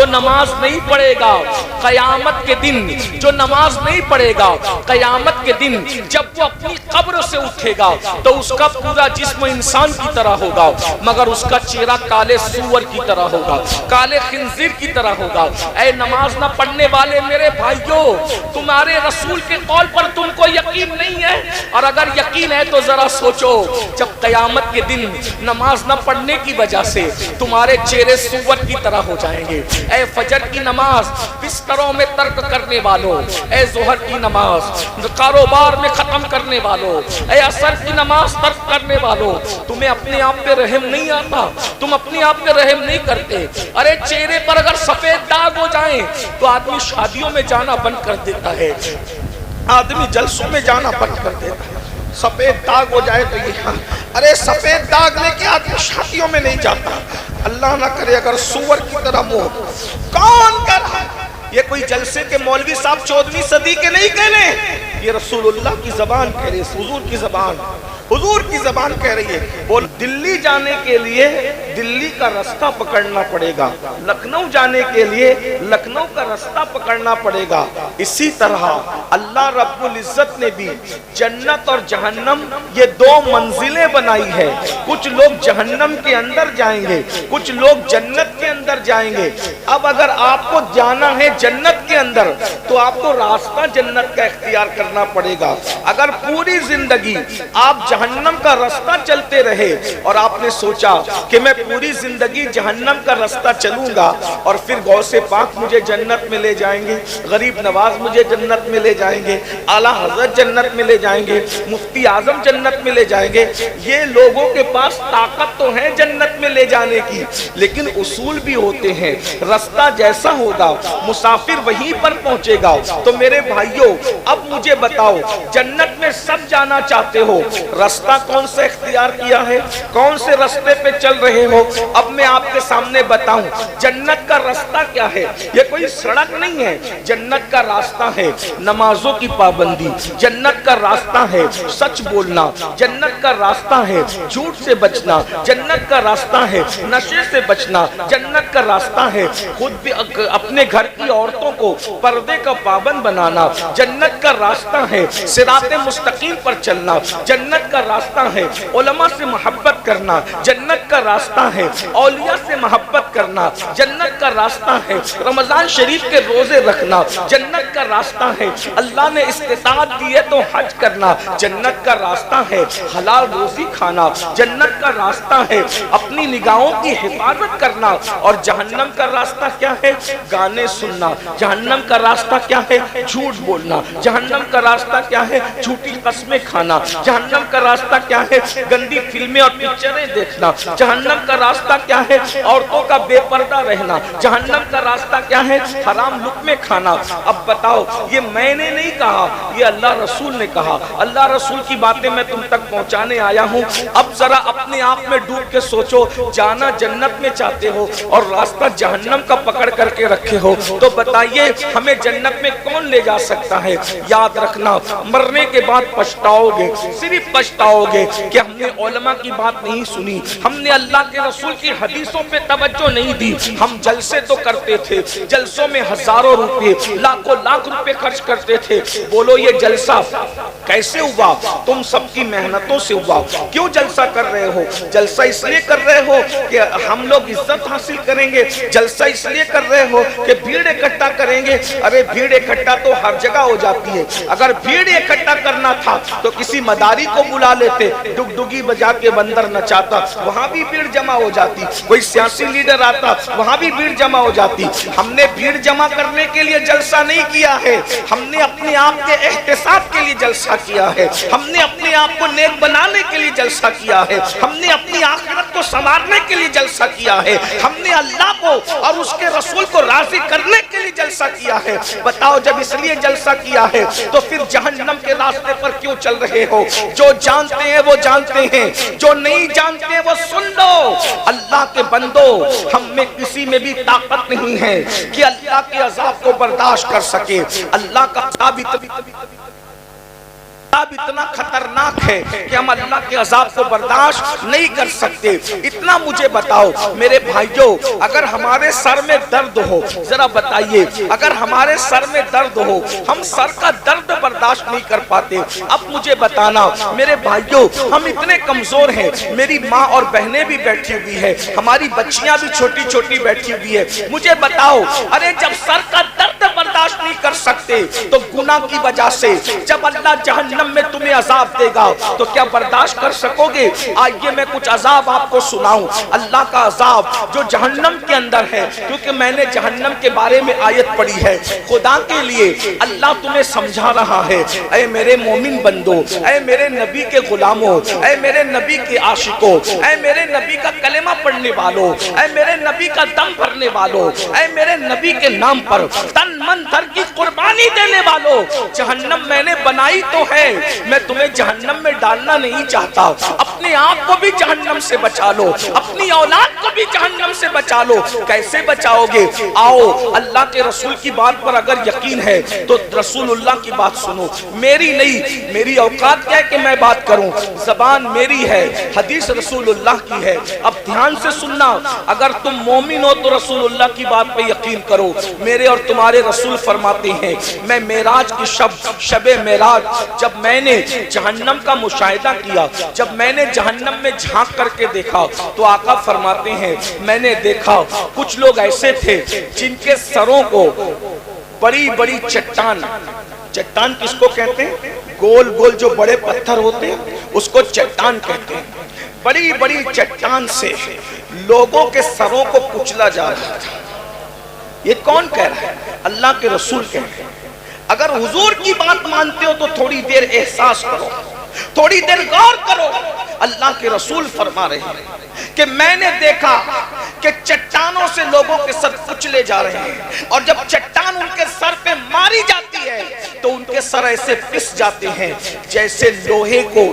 جو نماز نہیں پڑھے گا قیامت کے دن، جو نماز نہیں پڑھے گا قیامت کے دن جب وہ اپنی قبر سے اٹھے گا تو اس کا پورا جسم انسان کی طرح ہوگا، مگر اس کا چہرہ کالے سور کی طرح ہوگا، کالے خنزیر کی طرح ہوگا۔ اے نماز نہ پڑھنے والے میرے بھائیوں، تمہارے رسول کے قول پر تم کو یقین نہیں ہے؟ اور اگر یقین ہے تو ذرا سوچو، جب قیامت کے دن نماز نہ پڑھنے کی وجہ سے تمہارے چہرے سور کی طرح ہو جائیں گے۔ اے فجر کی نماز بستروں میں ترک کرنے والوں، اے ظہر کی نماز کاروبار میں ختم کرنے والوں، اے عصر کی نماز ترک کرنے والوں، تمہیں اپنے آپ پہ رحم نہیں آتا؟ تم اپنے آپ پہ رحم نہیں کرتے؟ ارے چہرے پر اگر سفید داغ ہو جائیں تو آدمی شادیوں میں جانا بند کر دیتا ہے، آدمی جلسوں میں جانا بند کر دیتا ہے۔ سفید داغ ہو جائے تو یہ ارے سفید داغ لے کے آدمی شادیوں میں نہیں جاتا۔ اللہ نہ کرے اگر سور کی طرح منہ، کون کر رہا ہے؟ یہ کوئی جلسے کے مولوی صاحب 14ویں صدی کے نہیں کہہ رہے، یہ رسول اللہ کی زبان کہہ رہی ہے، حضور کی زبان، حضور کی زبان کہہ رہی ہے۔ بول دلی جانے کے لیے دلی کا راستہ پکڑنا پڑے گا، لکھنؤ جانے کے لیے لکھنؤ کا راستہ پکڑنا پڑے گا۔ اسی طرح اللہ رب العزت نے بھی جنت اور جہنم یہ دو منزلیں بنائی ہے۔ کچھ لوگ جہنم کے اندر جائیں گے، کچھ لوگ جنت کے اندر جائیں گے۔ اب اگر آپ کو جانا ہے جنت کے اندر تو آپ کو راستہ جنت کا اختیار کرنا پڑے گا۔ اگر پوری زندگی آپ جہنم کا راستہ چلتے رہے اور آپ نے سوچا کہ میں پوری زندگی جہنم کا راستہ چلوں گا اور پھر غوث پاک مجھے جنت میں لے جائیں گے، غریب نواز مجھے جنت میں لے جائیں گے، اعلیٰ حضرت جنت میں لے جائیں گے، مفتی اعظم جنت میں لے جائیں گے، یہ لوگوں کے پاس طاقت تو ہے جنت میں لے جانے کی، لیکن اصول بھی ہوتے ہیں۔ راستہ جیسا ہوگا مسافر وہیں پر پہنچے گا۔ تو میرے بھائیوں اب مجھے بتاؤ، جنت میں سب جانا چاہتے ہو، راستہ کون سا اختیار کیا ہے؟ کون سے راستے پہ چل رہے ہو؟ اب میں آپ کے سامنے بتاؤں جنت کا راستہ کیا ہے۔ یہ کوئی سڑک نہیں ہے، جنت کا راستہ ہے نمازوں کی پابندی، جنت کا راستہ ہے سچ بولنا، جنت کا راستہ ہے جھوٹ سے بچنا، جنت کا راستہ ہے نشے سے بچنا، جنت کا راستہ ہے خود بھی اپنے گھر کی عورتوں کو پردے کا پابند بنانا، جنت کا راستہ ہے صراط مستقیم پر چلنا، جنت کا راستہ ہے علماء سے محبت کرنا، جنت کا راستہ ہے اولیاء سے محبت کرنا، جنت کا راستہ ہے رمضان شریف کے روزے رکھنا، جنت کا راستہ ہے اللہ نے استطاعت دی ہے تو حج کرنا، جنت کا راستہ ہے حلال روزی کھانا، جنت کا راستہ ہے اپنی نگاہوں کی حفاظت کرنا، اور جہنم کا راستہ کیا ہے؟ گانے سننا، جہنم کا راستہ کیا ہے؟ جھوٹ بولنا، جہنم کا راستہ کیا ہے؟ جھوٹی قسمیں کھانا، جہنم کا راستہ کیا ہے؟ گندی فلمیں اور پکچریں دیکھنا، جہنم کا راستہ کیا ہے؟ عورتوں کا بے پردہ رہنا، جہنم کا راستہ کیا ہے؟ حرام لقمے کھانا۔ اب بتاؤ یہ میں نے نہیں کہا، یہ اللہ رسول نے کہا، اللہ رسول کی باتیں میں تم تک پہنچانے آیا ہوں۔ اب ذرا اپنے آپ میں ڈوب کے سوچو، جانا جنت میں چاہتے ہو اور راستہ جہنم کا پکڑ کر کے رکھے ہو، تو بتائیے ہمیں جنت میں کون لے جا سکتا ہے؟ یاد رکھنا مرنے کے بعد پچھتاؤ گے، صرف پچھتاؤ گے کہ ہم نے علماء کی بات نہیں سنی، ہم نے اللہ کے رسول کی حدیثوں پہ توجہ نہیں دی، ہم جلسے تو کرتے تھے، جلسوں میں ہزاروں روپے لاکھوں لاکھ روپے خرچ کرتے تھے۔ بولو یہ جلسہ کیسے ہوا؟ تم سب کی محنتوں سے ہوا۔ کیوں جلسہ کر رہے ہو؟ جلسہ اس لیے کر رہے ہو کہ ہم لوگ عزت حاصل کریں گے، جلسہ اس لیے کر رہے ہو کہ بھیڑ اکٹھا کریں گے۔ ارے بھیڑ اکٹھا تو ہر جگہ ہو جاتی ہے، اگر بھیڑ اکٹھا کرنا تھا تو کسی مداری کو بلا لیتے، ڈگڈگی بجا کے بندر نچاتا، وہاں بھی بھیڑ جمع ہو جاتی، کوئی سیاسی لیڈر آتا وہاں بھی بھیڑ جمع ہو جاتی۔ ہم نے بھیڑ جمع کرنے کے لیے جلسہ نہیں کیا ہے، ہم نے اپنے آپ کے احتساب کے لیے جلسہ کیا ہے، ہم نے اپنے آپ کو نیک بنانے کے لیے جلسہ کیا ہے، ہم نے اپنی آخرت کو سنوارنے کے لیے جلسہ کیا ہے، ہم نے اللہ کو اور اس کے رسول کو راضی کرنے کے لیے جلسہ کیا ہے۔ بتاؤ جب اس لیے جلسہ کیا ہے تو پھر جہنم کے راستے پر کیوں چل رہے ہو؟ جو جانتے ہیں وہ جانتے ہیں، جو نہیں جانتے وہ سن لو۔ اللہ کے بندو ہم میں کسی میں بھی طاقت نہیں ہے کہ اللہ کے عذاب کو برداشت کر سکے۔ اللہ کا اتنا خطرناک ہے کہ ہم اللہ کے عذاب کو برداشت نہیں کر سکتے. اتنا مجھے بتاؤ میرے بھائیوں، اگر ہمارے سر میں درد ہو، ذرا بتائیے، اگر ہمارے سر میں درد ہو، ہم سر کا درد برداشت نہیں کر پاتے. اب مجھے بتانا میرے بھائیوں، ہم اتنے کمزور ہیں. میری ماں اور بہنیں بھی بیٹھی ہوئی ہے، ہماری بچیاں بھی چھوٹی چھوٹی بیٹھی ہوئی ہے. مجھے بتاؤ، ارے جب سر کا درد برداشت نہیں کر سکتے تو گناہ کی وجہ سے جب اللہ جہنم میں تمہیں عذاب دے گا تو کیا برداشت کر سکو گے؟ آئیے میں کچھ عذاب آپ کو سناؤں. اللہ کا عذاب جو جہنم کے اندر ہے، کیونکہ میں نے جہنم کے بارے میں آیت پڑھی ہے. خدا کے لیے اللہ تمہیں سمجھا رہا ہے، اے میرے مومن بندو، اے میرے نبی کے غلاموں، اے میرے نبی کے عاشقوں، اے میرے نبی کا کلمہ پڑھنے والوں، اے میرے نبی کا دم بھرنے والوں، اے میرے نبی کے نام پر تن من دھن کی قربانی دینے والوں، جہنم میں نے بنائی تو ہے، میں تمہیں جہنم میں ڈالنا نہیں چاہتا. اپنے آپ کو بھی جہنم سے بچا لو، اپنی اولاد کو بھی جہنم سے بچا لو. کیسے بچاؤ گے؟ آؤ اللہ کے رسول کی بات پر اگر یقین ہے تو رسول اللہ کی بات سنو. میری نہیں، میری اوقات کیا ہے کہ میں بات کروں، زبان میری ہے، حدیث رسول اللہ کی ہے. اب دھیان سے سننا، اگر تم مومن ہو تو رسول اللہ کی بات پہ یقین کرو. میرے اور تمہارے رسول فرماتے ہیں، میں معراج کی شب معراج جب میں نے جہنم کا مشاہدہ کیا، جب میں نے جہنم میں جھانک کر کے دیکھا تو آقا فرماتے ہیں میں نے دیکھا کچھ لوگ ایسے تھے جن کے سروں کو بڑی بڑی چٹان کس کو کہتے ہیں؟ گول گول جو بڑے پتھر ہوتے ہیں اس کو چٹان کہتے ہیں. بڑی بڑی چٹان سے لوگوں کے سروں کو کچلا جا رہا تھا. یہ کون کہہ رہا ہے؟ اللہ کے رسول کہہ رہے ہیں. اگر حضور کی بات مانتے ہو تو تھوڑی دیر احساس کرو، تھوڑی دیر غور کرو. اللہ کے رسول فرما رہے ہیں کہ میں نے دیکھا کہ چٹانوں سے لوگوں کے سر کچلے جا رہے ہیں، اور جب چٹان ان کے سر پہ ماری جاتی ہے تو ان کے سر ایسے پس جاتے ہیں جیسے لوہے کو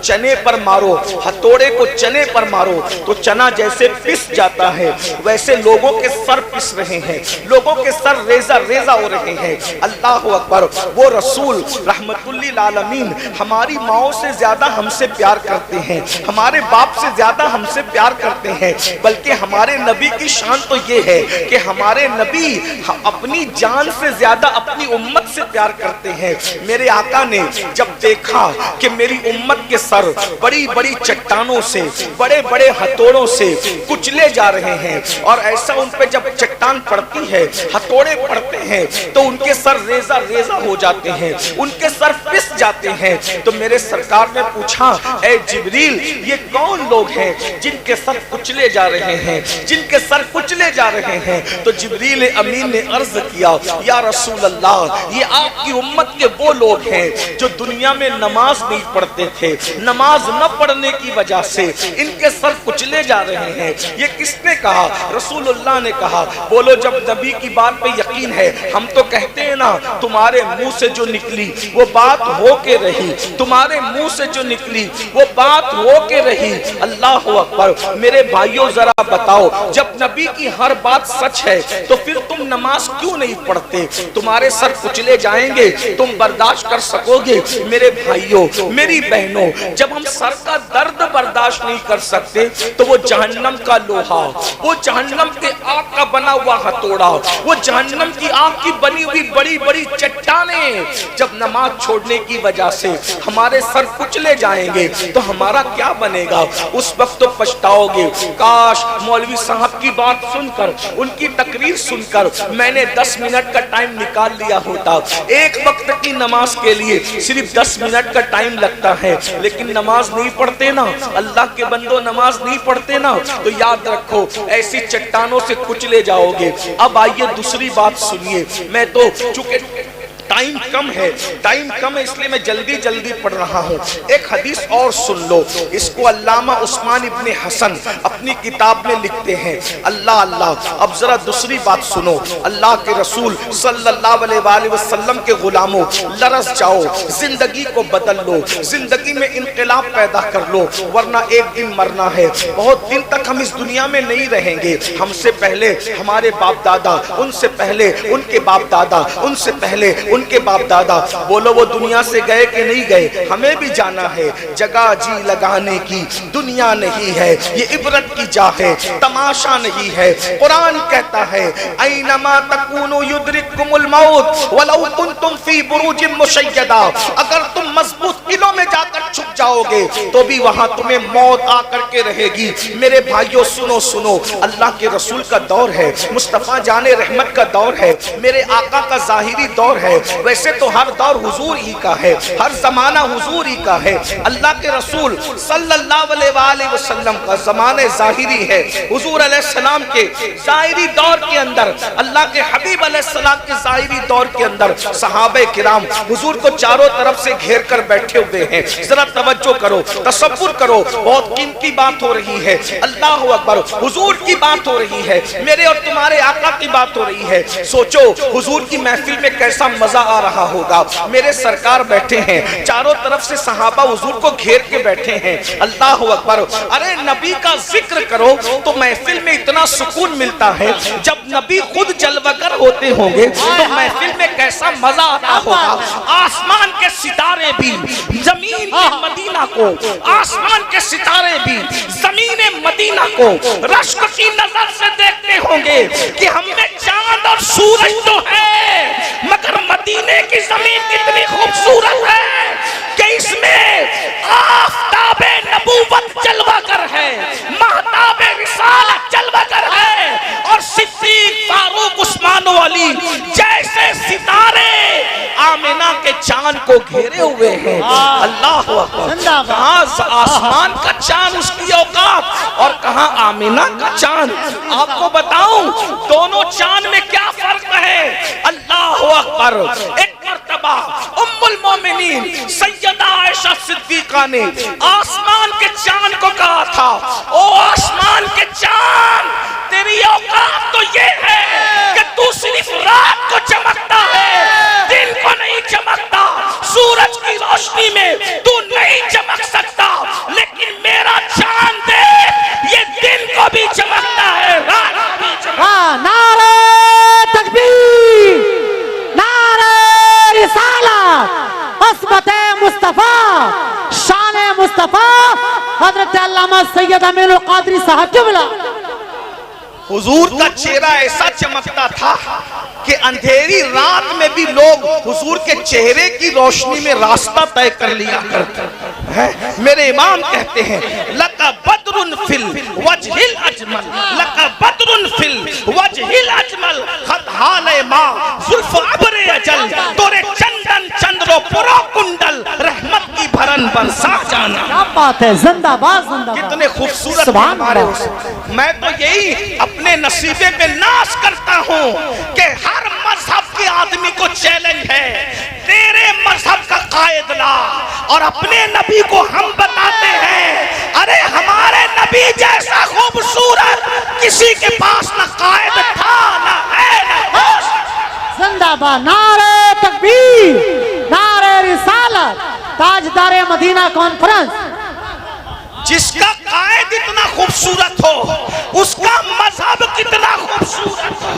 چنے پر مارو، ہتھوڑے کو چنے پر مارو تو چنا جیسے پس جاتا ہے، ویسے لوگوں کے سر پس رہے ہیں، لوگوں کے سر ریزہ ریزہ ہو رہے ہیں. اللہ اکبر. وہ رسول رحمت للعالمین ہماری ماؤں سے زیادہ ہم سے پیار کرتے ہیں، ہمارے باپ سے زیادہ ہم سے پیار کرتے ہیں، بلکہ ہمارے نبی کی شان تو یہ ہے کہ ہمارے نبی اپنی جان سے زیادہ اپنی امت سے پیار کرتے ہیں. میرے آقا نے جب دیکھا کہ میری امت کے سر بڑی بڑی چٹانوں سے، بڑے بڑے ہتھوڑوں سے کچلے جا رہے ہیں، اور ایسا ان پہ جب چٹان پڑتی ہے، ہتھوڑے پڑتے ہیں تو ان کے سر ریزہ ریزہ ہو جاتے ہیں، ان کے سر پس جاتے ہیں. تو میرے سرکار نے پوچھا، اے جبریل یہ کون لوگ ہیں جن کے سر کچلے جا رہے ہیں، جن کے سر کچلے جا رہے ہیں؟ تو جبریل امین نے عرض کیا، یا رسول اللہ یہ آپ کی امت کے وہ لوگ ہیں جو دنیا میں نماز نہیں پڑھتے تھے، نماز نہ پڑھنے کی وجہ سے ان کے سر کچلے جا رہے ہیں. یہ کس نے کہا؟ رسول اللہ نے کہا. بولو جب نبی کی بات پہ یقین ہے. ہم تو کہتے ہیں نا تمہارے منہ سے جو نکلی وہ بات ہو کے رہی، تمہارے منہ سے جو نکلی وہ بات ہو کے رہی. اللہ اکبر. میرے بھائیوں ذرا بتاؤ، جب نبی کی ہر بات سچ ہے تو پھر تم نماز کیوں نہیں پڑھتے؟ تمہارے سر کچلے جائیں گے، تم برداشت کر سکو گے؟ میرے بھائیوں میری بہنوں، جب ہم سر کا درد برداشت نہیں کر سکتے تو وہ جہنم کا لوہا، وہ جہنم کے آگ کا بنا ہوا ہتھوڑا، وہ جہنم کی آگ کی بنی ہوئی بڑی بڑی چٹانیں جب نماز چھوڑنے کی وجہ سے ہمارے سر کچلے جائیں گے تو ہمارا کیا بنے گا؟ اس وقت تو پچھتاؤ گے. کاش مولوی صاحب کی بات سن کر، ان کی تقریر سن کر میں نے 10 منٹ کا ٹائم نکال لیا ہوتا. ایک وقت کی نماز کے لیے صرف 10 منٹ کا ٹائم لگتا ہے، لیکن نماز نہیں پڑھتے نا، اللہ کے بندوں نماز نہیں پڑھتے نا، تو یاد رکھو ایسی چٹانوں سے کچلے جاؤ گے. اب آئیے دوسری بات سنیے. میں تو چونکہ ٹائم کم ہے اس لیے میں جلدی جلدی پڑھ رہا ہوں. ایک حدیث اور سن لو، اس کو علامہ عثمان ابن حسن اپنی کتاب میں لکھتے ہیں. اللہ اللہ. اب ذرا دوسری بات سنو. اللہ کے رسول صلی اللہ علیہ وآلہ وسلم کے غلاموں، لرز جاؤ، زندگی کو بدل لو، زندگی میں انقلاب پیدا کر لو، ورنہ ایک دن مرنا ہے. بہت دن تک ہم اس دنیا میں نہیں رہیں گے. ہم سے پہلے ہمارے باپ دادا، ان سے پہلے ان کے باپ دادا، ان سے پہلے ان کے باپ دادا. بولو وہ دنیا سے گئے کہ نہیں گئے؟ ہمیں بھی جانا ہے. جگہ جی لگانے کی دنیا نہیں ہے, یہ عبرت کی جا ہے, تماشا نہیں ہے. قرآن کہتا ہے اینما تکونوا یدرککم الموت ولو کنتم فی بروج مشیدہ, اگر تم مضبوط قلعوں میں جا کر چھپ جاؤ گے تو بھی وہاں تمہیں موت آ کر کے رہے گی. میرے بھائیو سنو سنو, اللہ کے رسول کا دور ہے, مصطفیٰ جان رحمت کا دور ہے, میرے آقا کا ظاہری دور ہے. ویسے تو ہر دور حضور ہی کا ہے, ہر زمانہ حضور ہی کا ہے. اللہ کے رسول صلی اللہ علیہ وآلہ وسلم کا زمانہ ظاہری ہے. حضور علیہ السلام کے ظاہری دور کے اندر, اللہ کے حبیب علیہ السلام کے ظاہری دور کے اندر صحابہ کرام حضور کو چاروں طرف سے گھیر کر بیٹھے ہوئے ہیں. ذرا توجہ کرو, تصور کرو, بہت قیمتی بات ہو رہی ہے. اللہ اکبر, حضور کی بات ہو رہی ہے, میرے اور تمہارے آقا کی بات ہو رہی ہے. سوچو حضور کی محفل میں کیسا مزہ آ رہا ہوگا. میرے سرکار بیٹھے ہیں, چاروں طرف سے صحابہ حضور کو گھیر کے بیٹھے ہیں. اللہ اکبر, ارے نبی کا ذکر کرو تو محفل میں اتنا سکون ملتا ہے. جب نبی خود جلوگر ہوتے ہوں گے تو محفل میں کیسا مزہ آتا ہوگا. آسمان کے ستارے بھی زمین مدینہ کو, آسمان کے ستارے بھی زمین مدینہ کو رشک کی نظر سے دیکھتے ہوں گے کہ ہم میں چاند اور سورج تو ہے, مگر مدینے کی زمین کتنی خوبصورت ہے کہ اس میں آفتاب نبوت جلوہ گر ہے, مہتاب رسالت جلوہ گر ہے, اور صدیق فاروق عثمان و علی جیسے ستارے آمینہ کے چاند کو گھیرے ہوئے ہیں. اللہ اکبر, کہاں آسمان کا چاند اس کی اوقات اور کہاں آمینہ کا چاند. آپ کو بتاؤں دونوں چاند میں کیا فرق ہے. اللہ اکبر, ایک مرتبہ ام المومنین سیدہ عائشہ صدیقہ نے آسمان کے چاند کو کہا تھا, او آسمان کے چاند, تیری اوقات تو یہ ہے کہ تو صرف رات کو چمکتا ہے, دن کو نہیں چمکتا. سورج کی روشنی میں تو نہیں چمک سکتا, لیکن میرا چاند دیکھ, یہ دن کو بھی چمکتا ہے, رات کو بھی چمکتا ہے. نعرہ تکبیر, نعرہ رسالت, عصمت مصطفیٰ, شان مصطفیٰ, حضرت علامہ سید امین القادری صاحب قبلہ. حضور کا چہرہ ایسا چمکتا تھا کہ اندھیری رات میں بھی لوگ حضور کے چہرے کی روشنی میں راستہ طے کر لیا کرتے ہیں. میرے امام کہتے ہیں لَقَ بَدْرٌ فِي الْوَجْهِ الْأَجْمَلِ, لَقَ بَدْرٌ فِي الْوَجْهِ الْأَجْمَلِ, خط حال ماں زلف عبر اجل, تورے چندن چندرو پرو کنڈل, رحمت کی بھرن برسا جانا. کیا بات ہے, زندہ باد, زندہ باد. کتنے خوبصورت ہمارے. میں تو یہی اپنے نصیبے پہ ناز کرتا ہوں کہ ہر مذہب کے آدمی کو چیلنج ہے, تیرے مذہب کا قائد لا, اور اپنے نبی کو ہم بتاتے ہیں ارے ہمارے نبی جیسا خوبصورت کسی کے پاس نہ قائد تھا, نہ ہے, نہ ہوش. زندہ باد, نعرہ تکبیر, نعرہ رسالت, تاجدار مدینہ کانفرنس. جس کا قائد اتنا خوبصورت ہو اس کا مذہب کتنا خوبصورت ہو,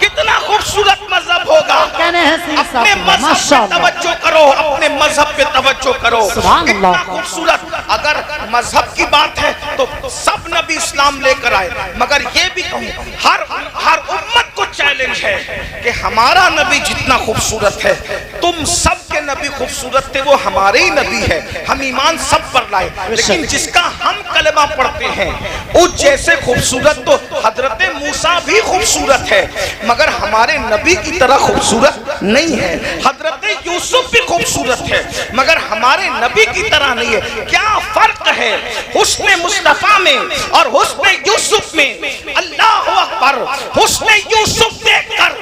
کتنا خوبصورت مذہب ہوگا. اپنے مذہب پہ توجہ کرو, اپنے مذہب پہ توجہ کرو, کتنا خوبصورت. اگر مذہب کی بات ہے تو سب نبی اسلام لے کر آئے, مگر یہ بھی کہوں ہر امت کو چیلنج ہے کہ ہمارا نبی جتنا خوبصورت ہے, تم سب کے نبی خوبصورت تھے, وہ ہمارے ہی نبی ہے, ہم ایمان سب پر لائے, لیکن جس کا ہم کلمہ پڑھتے ہیں اس جیسے خوبصورت تو حضرت موسیٰ بھی خوبصورت ہے, مگر ہمارے نبی کی طرح خوبصورت نہیں ہے. حضرت یوسف بھی خوبصورت ہے مگر ہمارے نبی کی طرح نہیں ہے. کیا فرق ہے حسن مصطفیٰ میں اور حسن یوسف میں. اللہ اکبر, حسن یوسف دیکھ کر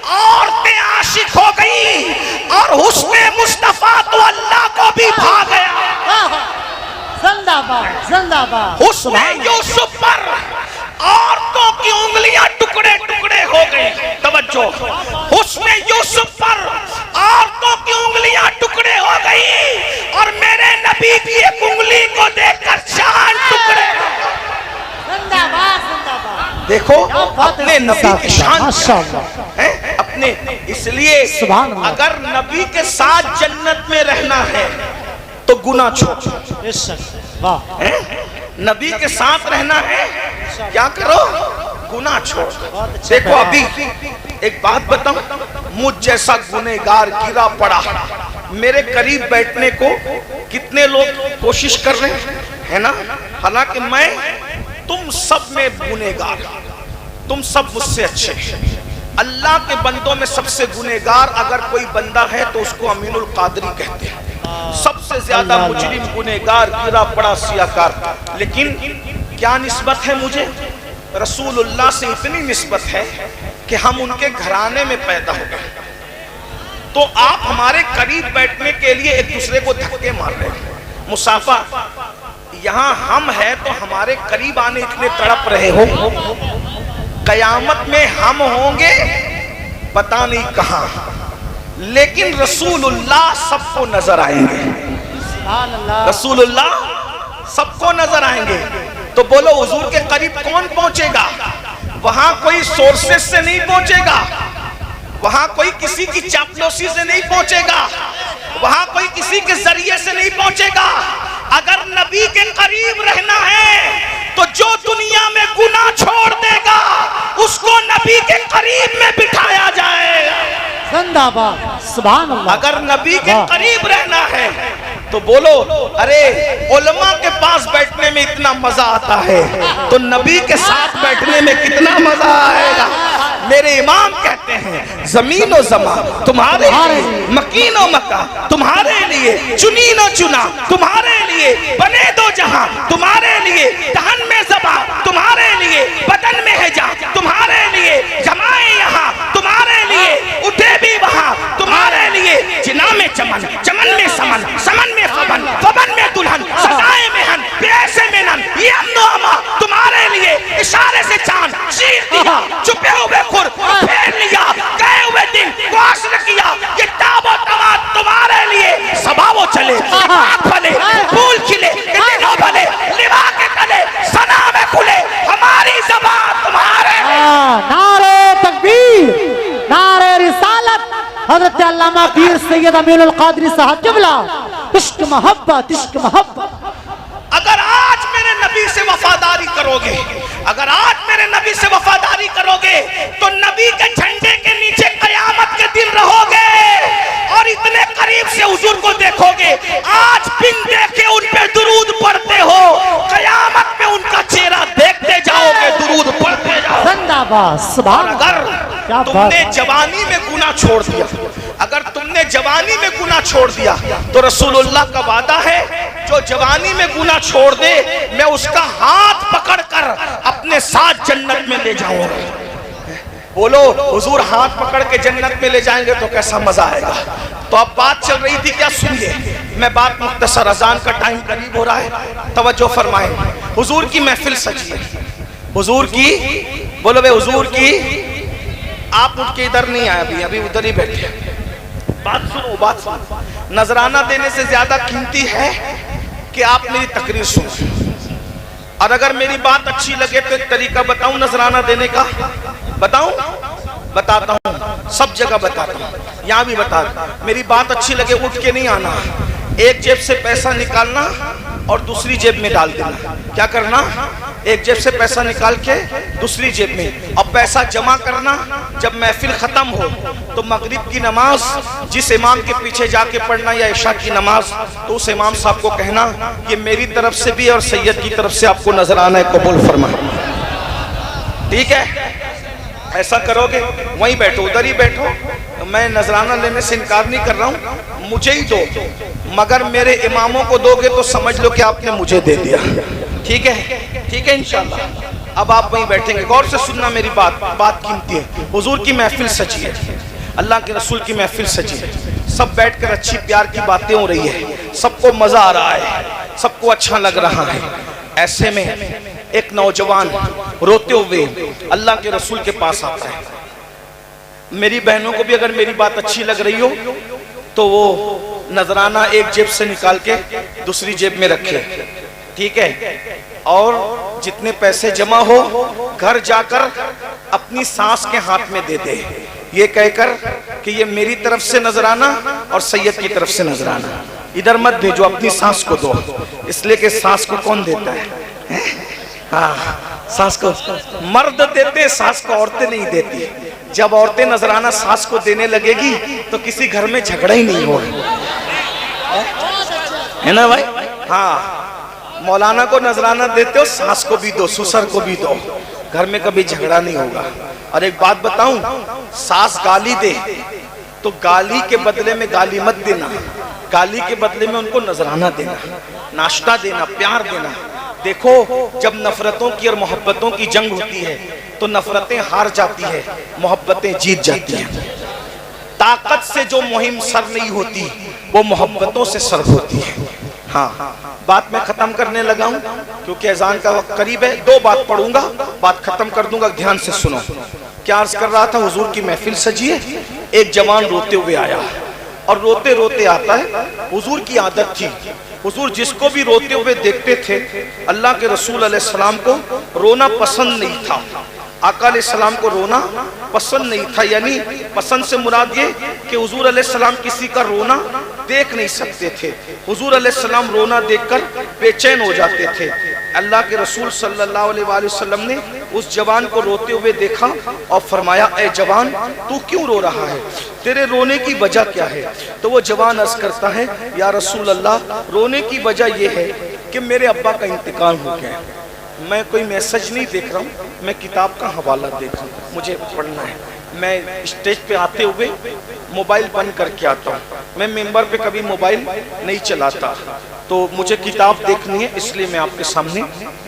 عورتیں عاشق ہو گئی, اور حسن مصطفیٰ تو اللہ کو بھی بھا گیا. زندہ باد, زندہ باد. حسن یوسف پر عورتوں کی انگلیاں ٹکڑے ٹکڑے ہو گئی. توجہ, حسن یوسف پر عورتوں کی انگلیاں ٹکڑے ہو گئی, اور میرے نبی کی ایک انگلی کو دیکھ کر چاند ٹکڑے. زندہ باد, زندہ باد. دیکھو اپنے نبی کی شان, اپنے اس اس لیے سبحان اللہ۔ اگر نبی کے ساتھ جنت میں رہنا ہے تو گناہ چھوڑ، واہ نبی کے ساتھ رہنا ہے کیا کرو؟ گناہ چھوڑ۔ دیکھو ابھی ایک بات بتاؤں، مجھ جیسا گنہگار گرا پڑا، میرے قریب بیٹھنے کو کتنے لوگ کوشش کر رہے ہیں نا؟ حالانکہ میں تم سب میں گنہگار، تم سب مجھ سے اچھے۔ اللہ کے بندوں میں سب سے گنہگار اگر کوئی بندہ ہے تو اس کو امین القادری کہتے ہیں۔ سب سے زیادہ مجرم گنہگار گرا پڑا سیاکار، لیکن کیا نسبت ہے مجھے؟ رسول اللہ سے اتنی نسبت ہے کہ ہم ان کے گھرانے میں پیدا ہو گئے، تو آپ ہمارے قریب بیٹھنے کے لیے ایک دوسرے کو دھکے مار رہے ہیں۔ مصافہ یہاں ہم ہیں تو ہمارے قریب آنے اتنے تڑپ رہے ہو، قیامت میں ہم ہوں گے پتہ نہیں کہاں، لیکن رسول اللہ سب کو نظر آئیں گے، رسول اللہ سب کو نظر آئیں گے۔ تو بولو حضور کے قریب کون پہنچے گا؟ وہاں کوئی سورسز سے نہیں پہنچے گا، وہاں کوئی کسی کی چاپلوسی سے نہیں پہنچے گا، وہاں کوئی کسی کے ذریعے سے نہیں پہنچے گا۔ اگر نبی کے قریب رہنا ہے تو جو دنیا میں گناہ چھوڑ دے گا اس کو نبی کے قریب میں بٹھایا جائے گا۔ زندہ باد، سبحان اللہ۔ اگر نبی کے قریب رہنا ہے تو بولو ارے علماء کے پاس بیٹھنے میں اتنا مزہ آتا ہے تو نبی کے ساتھ بیٹھنے میں کتنا مزہ آئے گا۔ میرے امام کہتے ہیں زمین و زمان تمہارے لیے، مکین و مکان تمہارے لیے، چنین و چنا تمہارے لیے، بنے دو جہاں تمہارے لیے، دہن میں زبان تمہارے لیے، بدن میں ہے جان تمہارے لیے، جمائے یہاں تمہارے لیے، اٹھے بھی وہاں تمہارے لیے، جنا میں چمن، چمن میں سمن، سمن میں فبن، فبن میں دلہن، سزائے مہن، پیسے میں نن، یہ امن و اما تمہارے لیے، اشارے سے چاند چیر دیا، چھپے ہوئے خور پھیر لیا، گئے ہوئے دن معاشر کیا، یہ تاب و تواد تمہارے لیے، صبا وہ چلے، آگ پھلے، پھول کھلے، کہ دنوں بھلے، لوا کے تلے، سنا میں کھلے، ہماری زبان تمہارے لیے۔ نعرہ تکبیر، نعرہ رسالت، حضرت علامہ پیر سید امین القادری صاحب قبلہ، عشق محبت، عشق محبت۔ اگر آج میرے نبی سے وفاداری کرو گے، اگر آج میرے نبی سے وفاداری کرو گے تو نبی کے جھنڈے کے نیچے قیامت کے دن رہو گے اور اتنے قریب سے حضور کو دیکھو گے۔ آج بن دیکھے ان پہ درود پڑھتے ہو، قیامت میں ان کا چہرہ دیکھتے جاؤ گے، درود پڑھتے جاؤ۔ زندہ باد، سبحان اللہ۔ اگر تم نے جوانی میں گناہ چھوڑ دیا، اگر تم نے جوانی میں گناہ چھوڑ دیا تو رسول اللہ کا وعدہ ہے جو جوانی میں گناہ چھوڑ دے میں اس کا ہاتھ پکڑ کر اپنے ساتھ جنت میں لے جاؤں گا۔ بولو حضور ہاتھ پکڑ کے جنت میں لے جائیں گے تو کیسا مزہ آئے گا۔ تو اب بات چل رہی تھی کیا؟ سنیے، میں بات مختصر، اذان کا ٹائم قریب ہو رہا ہے، توجہ فرمائیں۔ حضور کی محفل سجی ہے، حضور کی، بولو بے حضور کی، آپ اٹھ کے ادھر نہیں آئے، ابھی ادھر ہی بیٹھے، بات سنو، بات سنو۔ نذرانہ دینے سے زیادہ قیمتی ہے کہ آپ میری تقریر سنیں، اور اگر میری بات اچھی لگے تو ایک طریقہ بتاؤں نذرانہ دینے کا، بتاؤں؟ بتاتا ہوں، سب جگہ بتاتا ہوں، یہاں بھی بتاتا ہوں۔ میری بات اچھی لگے اٹھ کے نہیں آنا، ایک جیب سے پیسہ نکالنا اور دوسری جیب میں ڈال دینا۔ کیا کرنا؟ ایک جیب سے پیسہ نکال کے دوسری جیب میں، اور پیسہ جمع کرنا۔ جب محفل ختم ہو تو مغرب کی نماز جس امام کے پیچھے جا کے پڑھنا یا عشاء کی نماز، تو اس امام صاحب کو کہنا یہ میری طرف سے بھی اور سید کی طرف سے آپ کو نذرانہ قبول فرمائے۔ ٹھیک ہے؟ ایسا کرو گے، وہیں بیٹھو، ادھر ہی بیٹھو، میں نذرانہ لینے سے انکار نہیں کر رہا ہوں، مجھے ہی دو، مگر میرے اماموں کو دو گے تو سمجھ لو کہ آپ نے مجھے دے دیا۔ ٹھیک ہے؟ ٹھیک ہے انشاءاللہ۔ اب آپ وہیں بیٹھیں گے، غور سے سننا میری بات، بات قیمتی ہے۔ حضور کی محفل سجی ہے، اللہ کے رسول کی محفل سجی ہے، سب بیٹھ کر اچھی پیار کی باتیں ہو رہی ہے، سب کو مزہ آ رہا ہے، سب کو اچھا لگ رہا ہے۔ ایسے میں ایک نوجوان روتے ہوئے اللہ کے رسول کے پاس آتا ہے۔ میری بہنوں کو بھی اگر میری بات اچھی لگ رہی ہو تو وہ نذرانہ ایک جیب سے نکال کے دوسری جیب میں رکھے، ٹھیک ہے؟ اور جتنے پیسے جمع ہو گھر جا کر اپنی ساس کے ہاتھ میں دے دے، یہ کہہ کر کہ یہ میری طرف سے نذرانہ اور سید کی طرف سے نذرانہ، ادھر مت بھیجو، اپنی سانس کو دو، اس لیے کہ سانس کو کون دیتا ہے؟ ہاں سانس کو مرد دیتے ہیں، سانس کو عورتیں نہیں دیتی۔ جب عورتیں نذرانہ سانس کو دینے لگے گی تو کسی گھر میں جھگڑا ہی نہیں ہوگا، ہے نا بھائی؟ ہاں مولانا کو نذرانہ دیتے ہو، سانس کو بھی دو، سسر کو بھی دو، گھر میں کبھی جھگڑا نہیں ہوگا۔ اور ایک بات بتاؤں، ساس گالی دے تو گالی کے بدلے میں گالی مت دینا، گالی کے بدلے میں ان کو نذرانہ دینا، ناشتہ دینا، پیار دینا۔ دیکھو جب نفرتوں کی اور محبتوں کی جنگ ہوتی ہے تو نفرتیں ہار جاتی ہے، محبتیں جیت جاتی ہیں۔ طاقت سے جو مہم سر نہیں ہوتی وہ محبتوں سے سر ہوتی ہے۔ ہاں بات میں ختم کرنے لگا ہوں کیونکہ اذان کا وقت قریب ہے، دو بات پڑھوں گا، بات ختم کر دوں گا، دھیان سے سنو۔ کیا عرض کر رہا تھا، حضور کی محفل سجی ہے، ایک جوان روتے ہوئے آیا اور روتے روتے آتا ہے۔ حضور کی عادت تھی، حضور جس کو بھی روتے ہوئے دیکھتے تھے اللہ کے رسول علیہ السلام کو رونا پسند نہیں تھا، آقا علیہ السلام کو رونا پسند نہیں تھا، یعنی پسند سے مراد یہ کہ حضور علیہ السلام کسی کا رونا دیکھ نہیں سکتے تھے، حضور علیہ السلام رونا دیکھ کر بے چین ہو جاتے تھے۔ اللہ کے رسول صلی اللہ علیہ وآلہ وسلم نے اس جوان کو روتے ہوئے دیکھا اور فرمایا، اے جوان تو کیوں رو رہا ہے، تیرے رونے کی وجہ کیا ہے؟ تو وہ جوان عرض کرتا ہے، یا رسول اللہ رونے کی وجہ یہ ہے کہ میرے ابا کا انتقال ہو گیا ہے، میں کوئی میسج نہیں دیکھ رہا ہوں، میں کتاب کا حوالہ دیکھ رہا ہوں، مجھے پڑھنا ہے، میں اسٹیج پہ آتے ہوئے موبائل بند کر کے آتا ہوں، میں ممبر پہ کبھی موبائل نہیں چلاتا، تو مجھے کتاب دیکھنی ہے، اس لیے میں آپ کے سامنے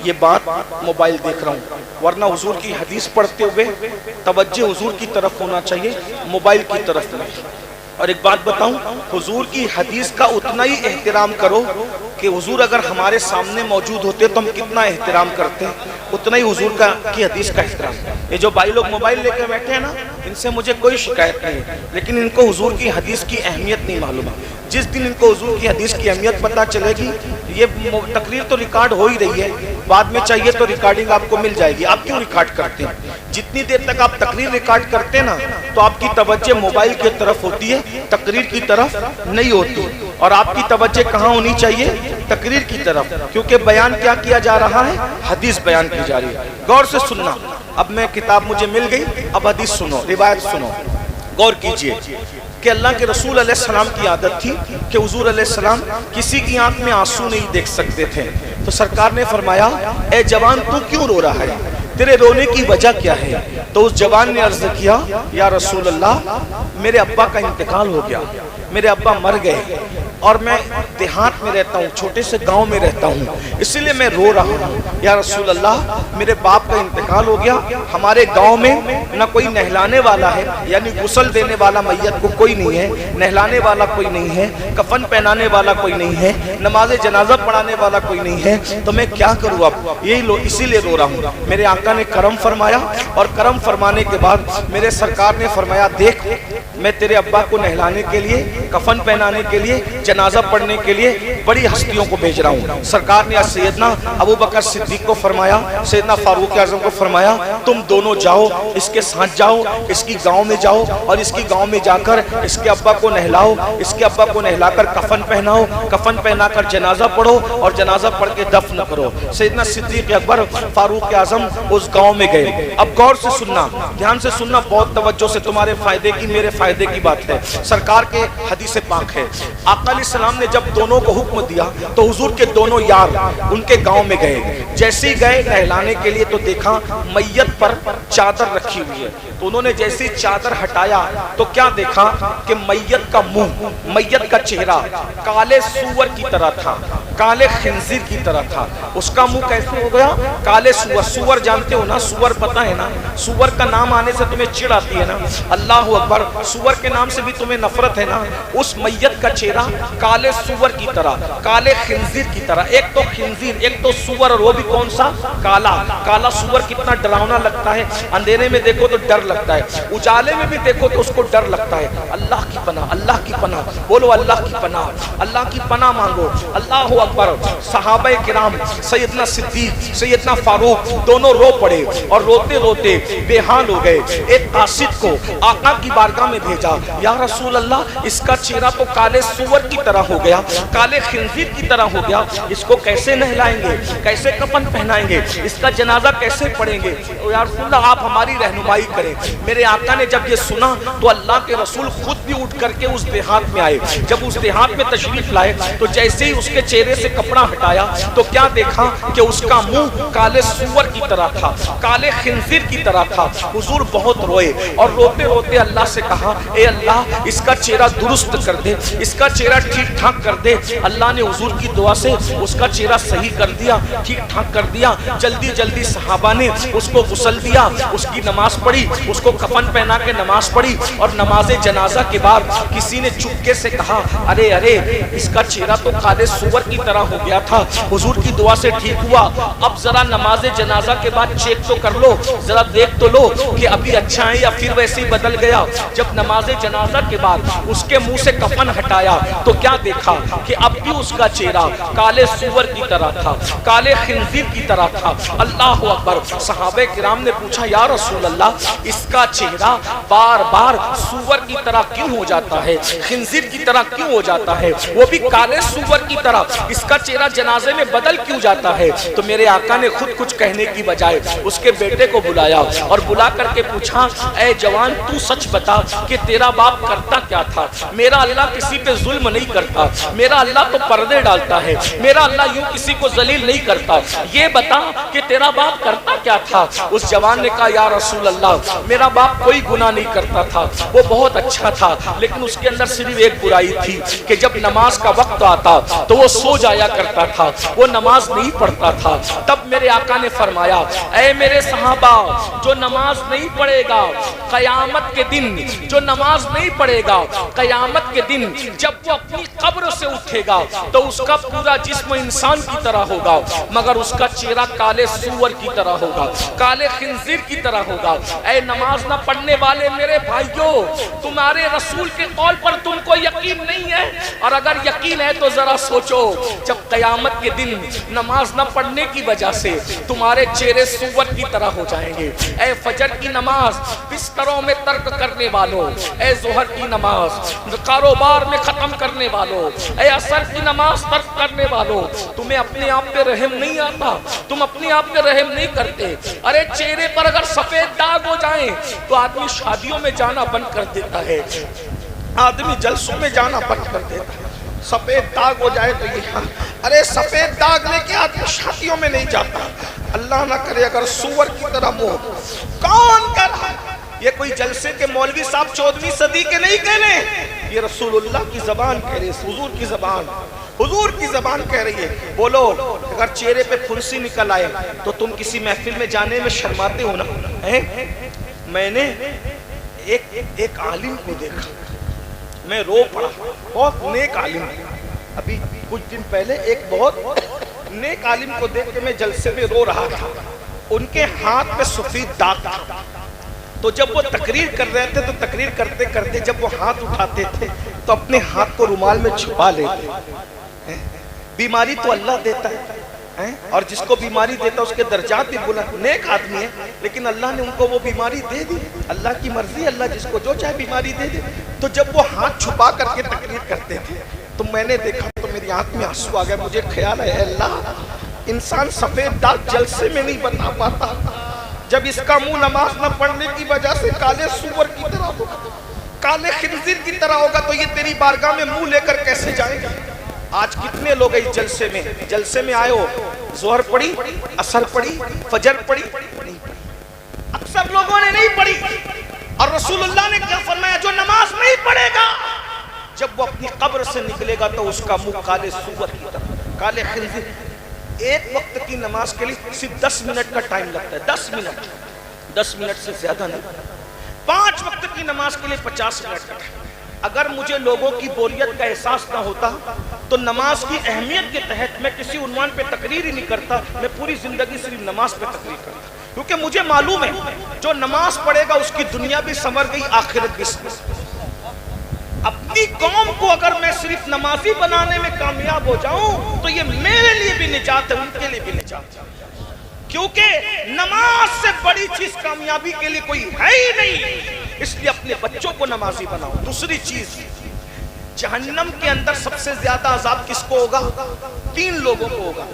یہ بات موبائل دیکھ رہا ہوں، ورنہ حضور کی حدیث پڑھتے ہوئے توجہ حضور کی طرف ہونا چاہیے، موبائل کی طرف نہیں۔ اور ایک بات بتاؤں، حضور کی حدیث کا اتنا ہی احترام کرو کہ حضور اگر ہمارے سامنے موجود ہوتے تو ہم کتنا احترام کرتے، اتنا ہی حضور کی حدیث کا احترام۔ یہ جو بھائی لوگ موبائل لے کے بیٹھے ہیں نا، ان سے مجھے کوئی شکایت نہیں، لیکن ان کو حضور کی حدیث کی اہمیت نہیں معلوم۔ جس دن ان کو حضور کی حدیث کی اہمیت پتہ چلے گی، یہ تقریر تو ریکارڈ ہو ہی رہی ہے، بعد میں چاہیے تو ریکارڈنگ آپ کو مل جائے گی۔ آپ کیوں ریکارڈ کرتے ہیں؟ جتنی دیر تک آپ تقریر ریکارڈ کرتے ہیں نا تو آپ کی توجہ موبائل کی طرف ہوتی ہے، تقریر کی طرف نہیں ہوتی، اور آپ کی توجہ کہاں ہونی چاہیے؟ تقریر کی طرف، کیونکہ بیان کیا کیا جا رہا ہے؟ حدیث بیان کی جا رہی ہے۔ غور سے سننا، اب میں کتاب مجھے مل گئی، اب حدیث سنو، روایت سنو، غور کیجئے کہ اللہ کے رسول علیہ السلام کی عادت تھی کہ حضور علیہ السلام کسی کی آنکھ میں آنسو نہیں دیکھ سکتے تھے، تو سرکار نے فرمایا، اے جوان تو کیوں رو رہا ہے، تیرے رونے کی وجہ کیا ہے؟ تو اس جوان نے عرض کیا، یا رسول اللہ میرے ابا کا انتقال ہو گیا، میرے ابا مر گئے، اور میں دیہات میں رہتا ہوں، چھوٹے سے گاؤں میں رہتا ہوں، اسی لیے میں رو رہا ہوں۔ یا رسول اللہ میرے باپ کا انتقال ہو گیا، ہمارے گاؤں میں نہ کوئی نہلانے والا ہے، یعنی غسل دینے والا میت کو کوئی نہیں ہے، نہلانے والا کوئی نہیں ہے، کفن پہنانے والا کوئی نہیں ہے، نماز جنازہ پڑھانے والا کوئی نہیں ہے، تو میں کیا کروں اب؟ یہی اسی لیے رو رہا ہوں۔ میرے آقا نے کرم فرمایا، اور کرم فرمانے کے بعد میرے سرکار نے فرمایا، دیکھ میں تیرے ابا کو نہلانے کے لیے، کفن پہنانے کے لیے، جنازہ پڑھنے کے لیے بڑی ہستیوں کو بھیج رہا ہوں۔ سرکار نے سیدنا ابو بکر صدیق کو فرمایا، سیدنا فاروق اعظم کو فرمایا، تم دونوں جاؤ، اس کے ساتھ جاؤ، اس کی گاؤں میں جاؤ، اور اس کی گاؤں میں جا کر اس کے ابا کو نہلاؤ، اس کے ابا کو نہلا کر کفن پہناؤ، کفن پہنا کر جنازہ پڑھو، اور جنازہ پڑھ کے دفن کرو۔ سیدنا صدیق اکبر فاروق اعظم اس گاؤں میں گئے۔ اب غور سے سننا، دھیان سے سننا، بہت توجہ سے، تمہارے فائدے کی، میرے فائدے کی بات ہے، سرکار کے حدیث پاک ہے۔ آقا علیہ السلام نے جب دونوں کو حکم دیا تو حضور کے دونوں یار ان کے گاؤں میں گئے، جیسے ہی گئے نہلانے کے لیے تو دیکھا میت پر چادر رکھی ہوئی ہے، تو انہوں نے جیسی چادر ہٹایا تو کیا دیکھا کہ میت کا منہ، میت کا چہرہ کالے سور کی طرح تھا، کالے خنزیر کی طرح تھا۔ اس کا منہ کیسے ہو گیا؟ کالے سور، سور جانتے ہو نا، سور پتہ ہے نا، سور کا نام آنے سے تمہیں چڑ آتی ہے نا، اللہ اکبر، سور کے نام سے بھی تمہیں نفرت ہے نا۔ اس میت کا چہرہ کالے سور کی طرح، کالے خنزیر کی طرح، ایک تو خنزیر، ایک تو سور، اور وہ بھی کون سا؟ کالا۔ کالا سور کتنا ڈراؤنا لگتا ہے، اندھیرے میں دیکھو تو ڈر لگتا ہے، اجالے میں بھی دیکھو تو اس کو ڈر لگتا ہے۔ اللہ کی پناہ، اللہ کی پناہ، بولو اللہ کی پناہ، اللہ کی پناہ مانگو، اللہ اکبر. صحابہ کرام سیدنا صدیق سیدنا فاروق دونوں رو پڑے اور روتے روتے بے حال ہو گئے. ایک قاصد کو آقا کی بارگاہ میں بھیجا, یا رسول اللہ اس کا چہرہ تو کالے سور کی طرح ہو گیا, کالے خنزیر کی طرح ہو گیا, اس کو کیسے نہلائیں گے, کیسے کفن پہنائیں گے, اس کا جنازہ کیسے پڑھیں گے؟ یا رسول اللہ آپ ہماری رہنمائی کریں. میرے آقا نے جب یہ سنا تو اللہ کے رسول خود بھی اٹھ کر کے اس دیہات میں آئے. جب اس دیہات میں تشریف لائے تو جیسے ہی اس کے چہرے سے کپڑا ہٹایا تو کیا دیکھا کہ اس کا منہ کالے سور کی طرح تھا, کالے خنزیر کی طرح تھا. حضور بہت روئے اور روتے روتے اللہ سے کہا, اے اللہ اس کا چہرہ درست کر دے, اس کا چہرہ ٹھیک ٹھاک کر دے. اللہ نے حضور کی دعا سے اس کا چہرہ صحیح کر دیا, ٹھیک ٹھاک کر دیا. جلدی جلدی صحابہ نے اس کو غسل دیا, اس کی نماز پڑھی, اس کو کفن پہنا کے نماز پڑھی. اور نماز جنازہ کے بعد کسی نے چپکے سے کہا, ارے ارے اس کا چہرہ تو کالے سور کی طرح ہو گیا تھا, حضور کی دعا سے ٹھیک ہوا. اب ذرا نماز جنازہ کے بعد چیک تو کر لو, ذرا دیکھ تو لو کہ ابھی اچھا ہے یا پھر ویسے ہی بدل گیا. جب نماز جنازہ کے بعد اس کے منہ سے کفن ہٹایا تو کیا دیکھا کہ اب بھی اس کا چہرہ کالے سور کی طرح تھا, کالے خنزیر کی طرح تھا. اللہ اکبر. صحابہ کرام نے پوچھا, یا رسول اللہ اس کا چہرہ بار بار سور کی طرح کیوں ہو جاتا ہے, خنزیر کی طرح کیوں ہو جاتا ہے, وہ بھی کالے سور کی طرح, اس کا چہرہ جنازے میں بدل کیوں جاتا ہے؟ تو میرے آقا نے خود کچھ کہنے کی بجائے اس کے بیٹے کو بلایا اور بلا کر کے پوچھا, اے جوان تو سچ بتا کہ تیرا باپ کرتا کیا تھا؟ میرا اللہ کسی پہ ظلم نہیں کرتا, میرا اللہ تو پردے ڈالتا ہے, میرا اللہ یوں کسی کو ذلیل نہیں کرتا, یہ بتا کہ تیرا باپ کرتا کیا تھا؟ اس جوان نے کہا, یا رسول اللہ میرا باپ کوئی گناہ نہیں کرتا تھا, وہ بہت اچھا تھا, لیکن اس کے اندر صرف ایک برائی تھی کہ جب نماز کا وقت آتا تو وہ سو جایا کرتا تھا, وہ نماز نہیں پڑھتا تھا. تب میرے آقا نے فرمایا, اے میرے صحابہ جو نماز نہیں پڑھے گا قیامت کے دن, جو نماز نہیں پڑھے گا قیامت کے دن جب وہ اپنی قبر سے اٹھے گا تو اس کا پورا جسم انسان کی طرح ہوگا مگر اس کا چہرہ کالے سور کی طرح ہوگا, کالے خنزیر کی طرح ہوگا. اے نماز نہ پڑھنے والے میرے بھائیوں, تمہارے رسول کے قول پر تم کو یقین نہیں ہے, اور اگر یقین ہے تو ذرا سوچو جب قیامت کے دن نماز نہ پڑھنے کی وجہ سے تمہارے چہرے سور کی طرح ہو جائیں گے. اے فجر کی نماز بستروں میں ترک کرنے والوں, اے ظہر کی نماز کاروبار میں ختم کرنے والوں, اے عصر کی نماز ترک کرنے والوں, تمہیں اپنے آپ پہ رحم نہیں آتا, تم اپنے آپ پہ رحم نہیں کرتے. ارے چہرے پر اگر سفید داغ ہو جائیں تو آدمی شادیوں میں جانا بند کر دیتا ہے, آدمی جلسوں میں جانا بند کر دیتا ہے. سفید داغ ہو جائے تو یہ, ارے سفید داغ لے کے آدمی شادیوں میں نہیں جاتا. اللہ نہ کرے اگر سور کی طرح منہ, کون کر رہا ہے یہ؟ کوئی جلسے کے مولوی صاحب 14ویں صدی کے نہیں کہہ رہے, یہ رسول اللہ کی زبان کہہ رہی ہے, حضور کی زبان, حضور کی زبان کہہ رہی ہے. بولو اگر چہرے پہ پھنسی نکل آئے تو تم کسی محفل میں جانے میں شرماتے ہو نا. میں نے ایک عالم کو دیکھا, میں رو پڑا, بہت نیک عالم. ابھی کچھ دن پہلے ایک بہت نیک عالم کو دیکھ کے میں جلسے میں رو رہا تھا. ان کے ہاتھ پہ سفید داغ تھا, تو جب وہ تقریر کر رہے تھے تو تقریر کرتے کرتے جب وہ ہاتھ اٹھاتے تھے تو اپنے ہاتھ کو رومال میں چھپا لیتے. بیماری تو اللہ دیتا ہے, اور جس کو بیماری دیتا اس کے درجات بھی بلند. نیک آدمی ہے لیکن اللہ نے ان کو وہ بیماری دے دی, اللہ کی مرضی, اللہ جس کو جو چاہے بیماری دے دے. تو جب وہ ہاتھ چھپا کر کے تقریر کرتے تھے تو میں نے دیکھا تو میری آنکھ میں آنسو آ گیا. مجھے خیال ہے, اے اللہ انسان سفید داغ جلسے میں نہیں بتا پاتا, جب اس کا منہ نماز نہ پڑھنے کی وجہ سے کالے سور کی طرح ہوگا, کالے خنزیر کی طرح ہوگا, تو یہ تیری بارگاہ میں منہ لے کر کیسے جائے گا؟ آج کتنے لوگ اس جلسے میں آئے ہو, ظہر پڑھی, عصر پڑھی, فجر پڑھی, نہیں پڑھی, اکثر لوگوں نے نہیں پڑھی. اور رسول اللہ نے کیا فرمایا, جو نماز نہیں پڑھے گا جب وہ اپنی قبر سے نکلے گا تو اس کا منہ کالے سور کی طرح, کالے خنزیر. ایک وقت کی نماز کے لیے صرف 10 منٹ کا ٹائم لگتا ہے, 10 منٹ سے زیادہ نہیں. 5 وقت کی نماز کے لیے 50 منٹ کا ٹائم. اگر مجھے لوگوں کی بوریت کا احساس نہ ہوتا تو نماز کی اہمیت کے تحت میں کسی عنوان پہ تقریر ہی نہیں کرتا, میں پوری زندگی صرف نماز پہ تقریر کرتا, کیونکہ مجھے معلوم ہے جو نماز پڑھے گا اس کی دنیا بھی سنور گئی, آخرت بھی سنور. اپنی اپنی قوم کو اگر میں صرف نمازی بنانے میں کامیاب ہو جاؤں تو یہ میرے لیے بھی نجات ہے، ان کے لیے بھی نجات ہے، کیونکہ نماز سے بڑی چیز کامیابی کے لیے کوئی ہے ہی نہیں، اس لیے اپنے بچوں کو نمازی بناؤ۔ دوسری چیز، جہنم کے اندر سب سے زیادہ عذاب کس کو ہوگا؟ 3 لوگوں کو ہوگا،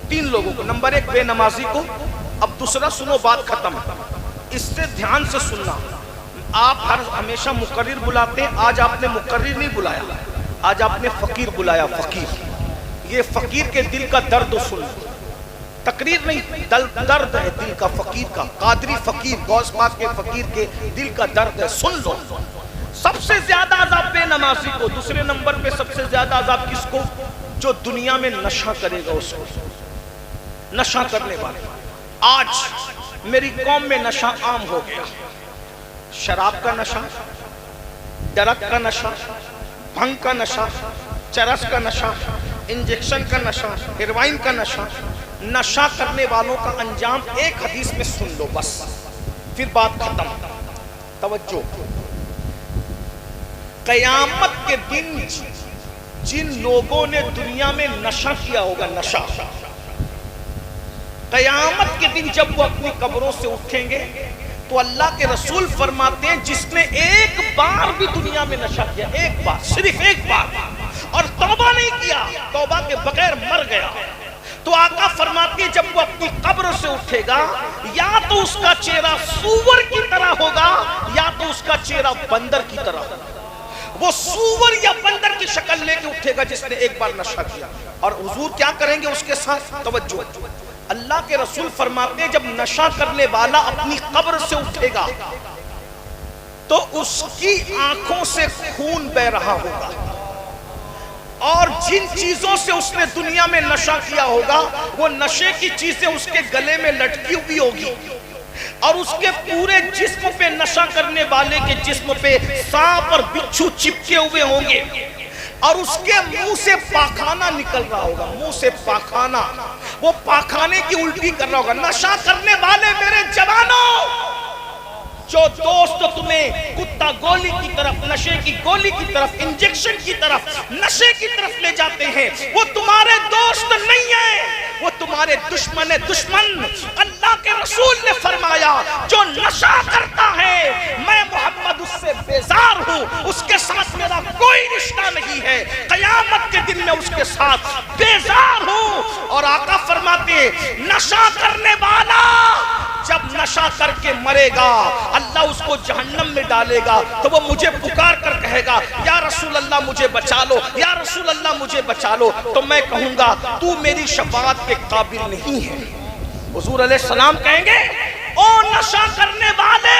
3 لوگوں کو۔ نمبر 1 بے نمازی کو۔ اب دوسرا سنو، بات ختم، اس سے دھیان سے سننا۔ آپ ہمیشہ مقرر بلاتے ہیں، آج آپ نے مقرر نہیں بلایا، آج آپ نے فقیر بلایا، فقیر۔ یہ فقیر کے دل کا درد سن، تقریر نہیں، درد ہے دل کا فقیر کا، قادری فقیر، غوث پاک کے فقیر کے دل کا درد ہے، سن لو۔ سب سے زیادہ عذاب بے نمازی کو۔ دوسرے نمبر پہ سب سے زیادہ عذاب کس کو؟ جو دنیا میں نشہ کرے گا، اس کو، نشہ کرنے والے۔ آج میری قوم میں نشہ عام ہو گیا، شراب کا نشہ، ڈرگ کا نشہ، بھنگ کا نشہ، چرس کا نشہ، انجیکشن کا نشہ، ہیروئن کا نشہ۔ نشہ کرنے والوں کا انجام ایک حدیث میں سن لو بس، پھر بات ختم۔ توجہ، قیامت کے دن جن لوگوں نے دنیا میں نشہ کیا ہوگا، نشہ، قیامت کے دن جب وہ اپنی قبروں سے اٹھیں گے تو اللہ کے رسول فرماتے ہیں جس نے ایک بار بھی دنیا میں نشہ کیا، ایک بار، صرف ایک بار، اور توبہ نہیں کیا، توبہ کے بغیر مر گیا، تو آقا فرماتے ہیں جب وہ اپنی قبر سے اٹھے گا، یا تو اس کا چہرہ سور کی طرح ہوگا یا تو اس کا چہرہ بندر کی طرح ہوگا۔ وہ سور یا بندر کی شکل لے کے اٹھے گا جس نے ایک بار نشہ کیا۔ اور حضور کیا کریں گے اس کے ساتھ؟ توجہ، اللہ کے رسول فرماتے ہیں جب نشہ کرنے والا اپنی قبر سے اٹھے گا تو اس کی آنکھوں سے خون بہ رہا ہوگا، اور جن چیزوں سے اس نے دنیا میں نشہ کیا ہوگا وہ نشے کی چیزیں اس کے گلے میں لٹکی ہوئی ہوگی، اور اس کے پورے جسم پہ، نشہ کرنے والے کے جسم پہ سانپ اور بچھو چپکے ہوئے ہوں گے، اور اس کے منہ سے پاخانہ نکل رہا ہوگا، منہ سے پاخانہ، وہ پاخانے کی الٹی کر رہا ہوگا۔ نشہ کرنے والے میرے جوانوں، جو دوست تمہیں کتا گولی کی طرف، نشے کی گولی کی طرف، انجیکشن کی طرف، نشے کی طرف لے جاتے ہیں، وہ تمہارے دوست نہیں ہیں، وہ تمہارے دشمن ہے، دشمن۔ اللہ کے رسول نے فرمایا جو نشہ کرتا ہے میں محمد اس سے بیزار ہوں، اس کے ساتھ میرا کوئی رشتہ نہیں ہے، قیامت کے دن میں اس کے ساتھ بیزار ہوں۔ اور آقا فرماتے ہیں نشہ کرنے والا جب نشہ کر کے مرے گا اللہ اس کو جہنم میں ڈالے گا، تو وہ مجھے پکار کر کہے گا یا رسول اللہ مجھے بچا لو، یا رسول اللہ مجھے بچا لو، تو میں کہوں گا تو میری شفاعت کے قابل نہیں ہے۔ حضور علیہ السلام کہیں گے او نشہ کرنے والے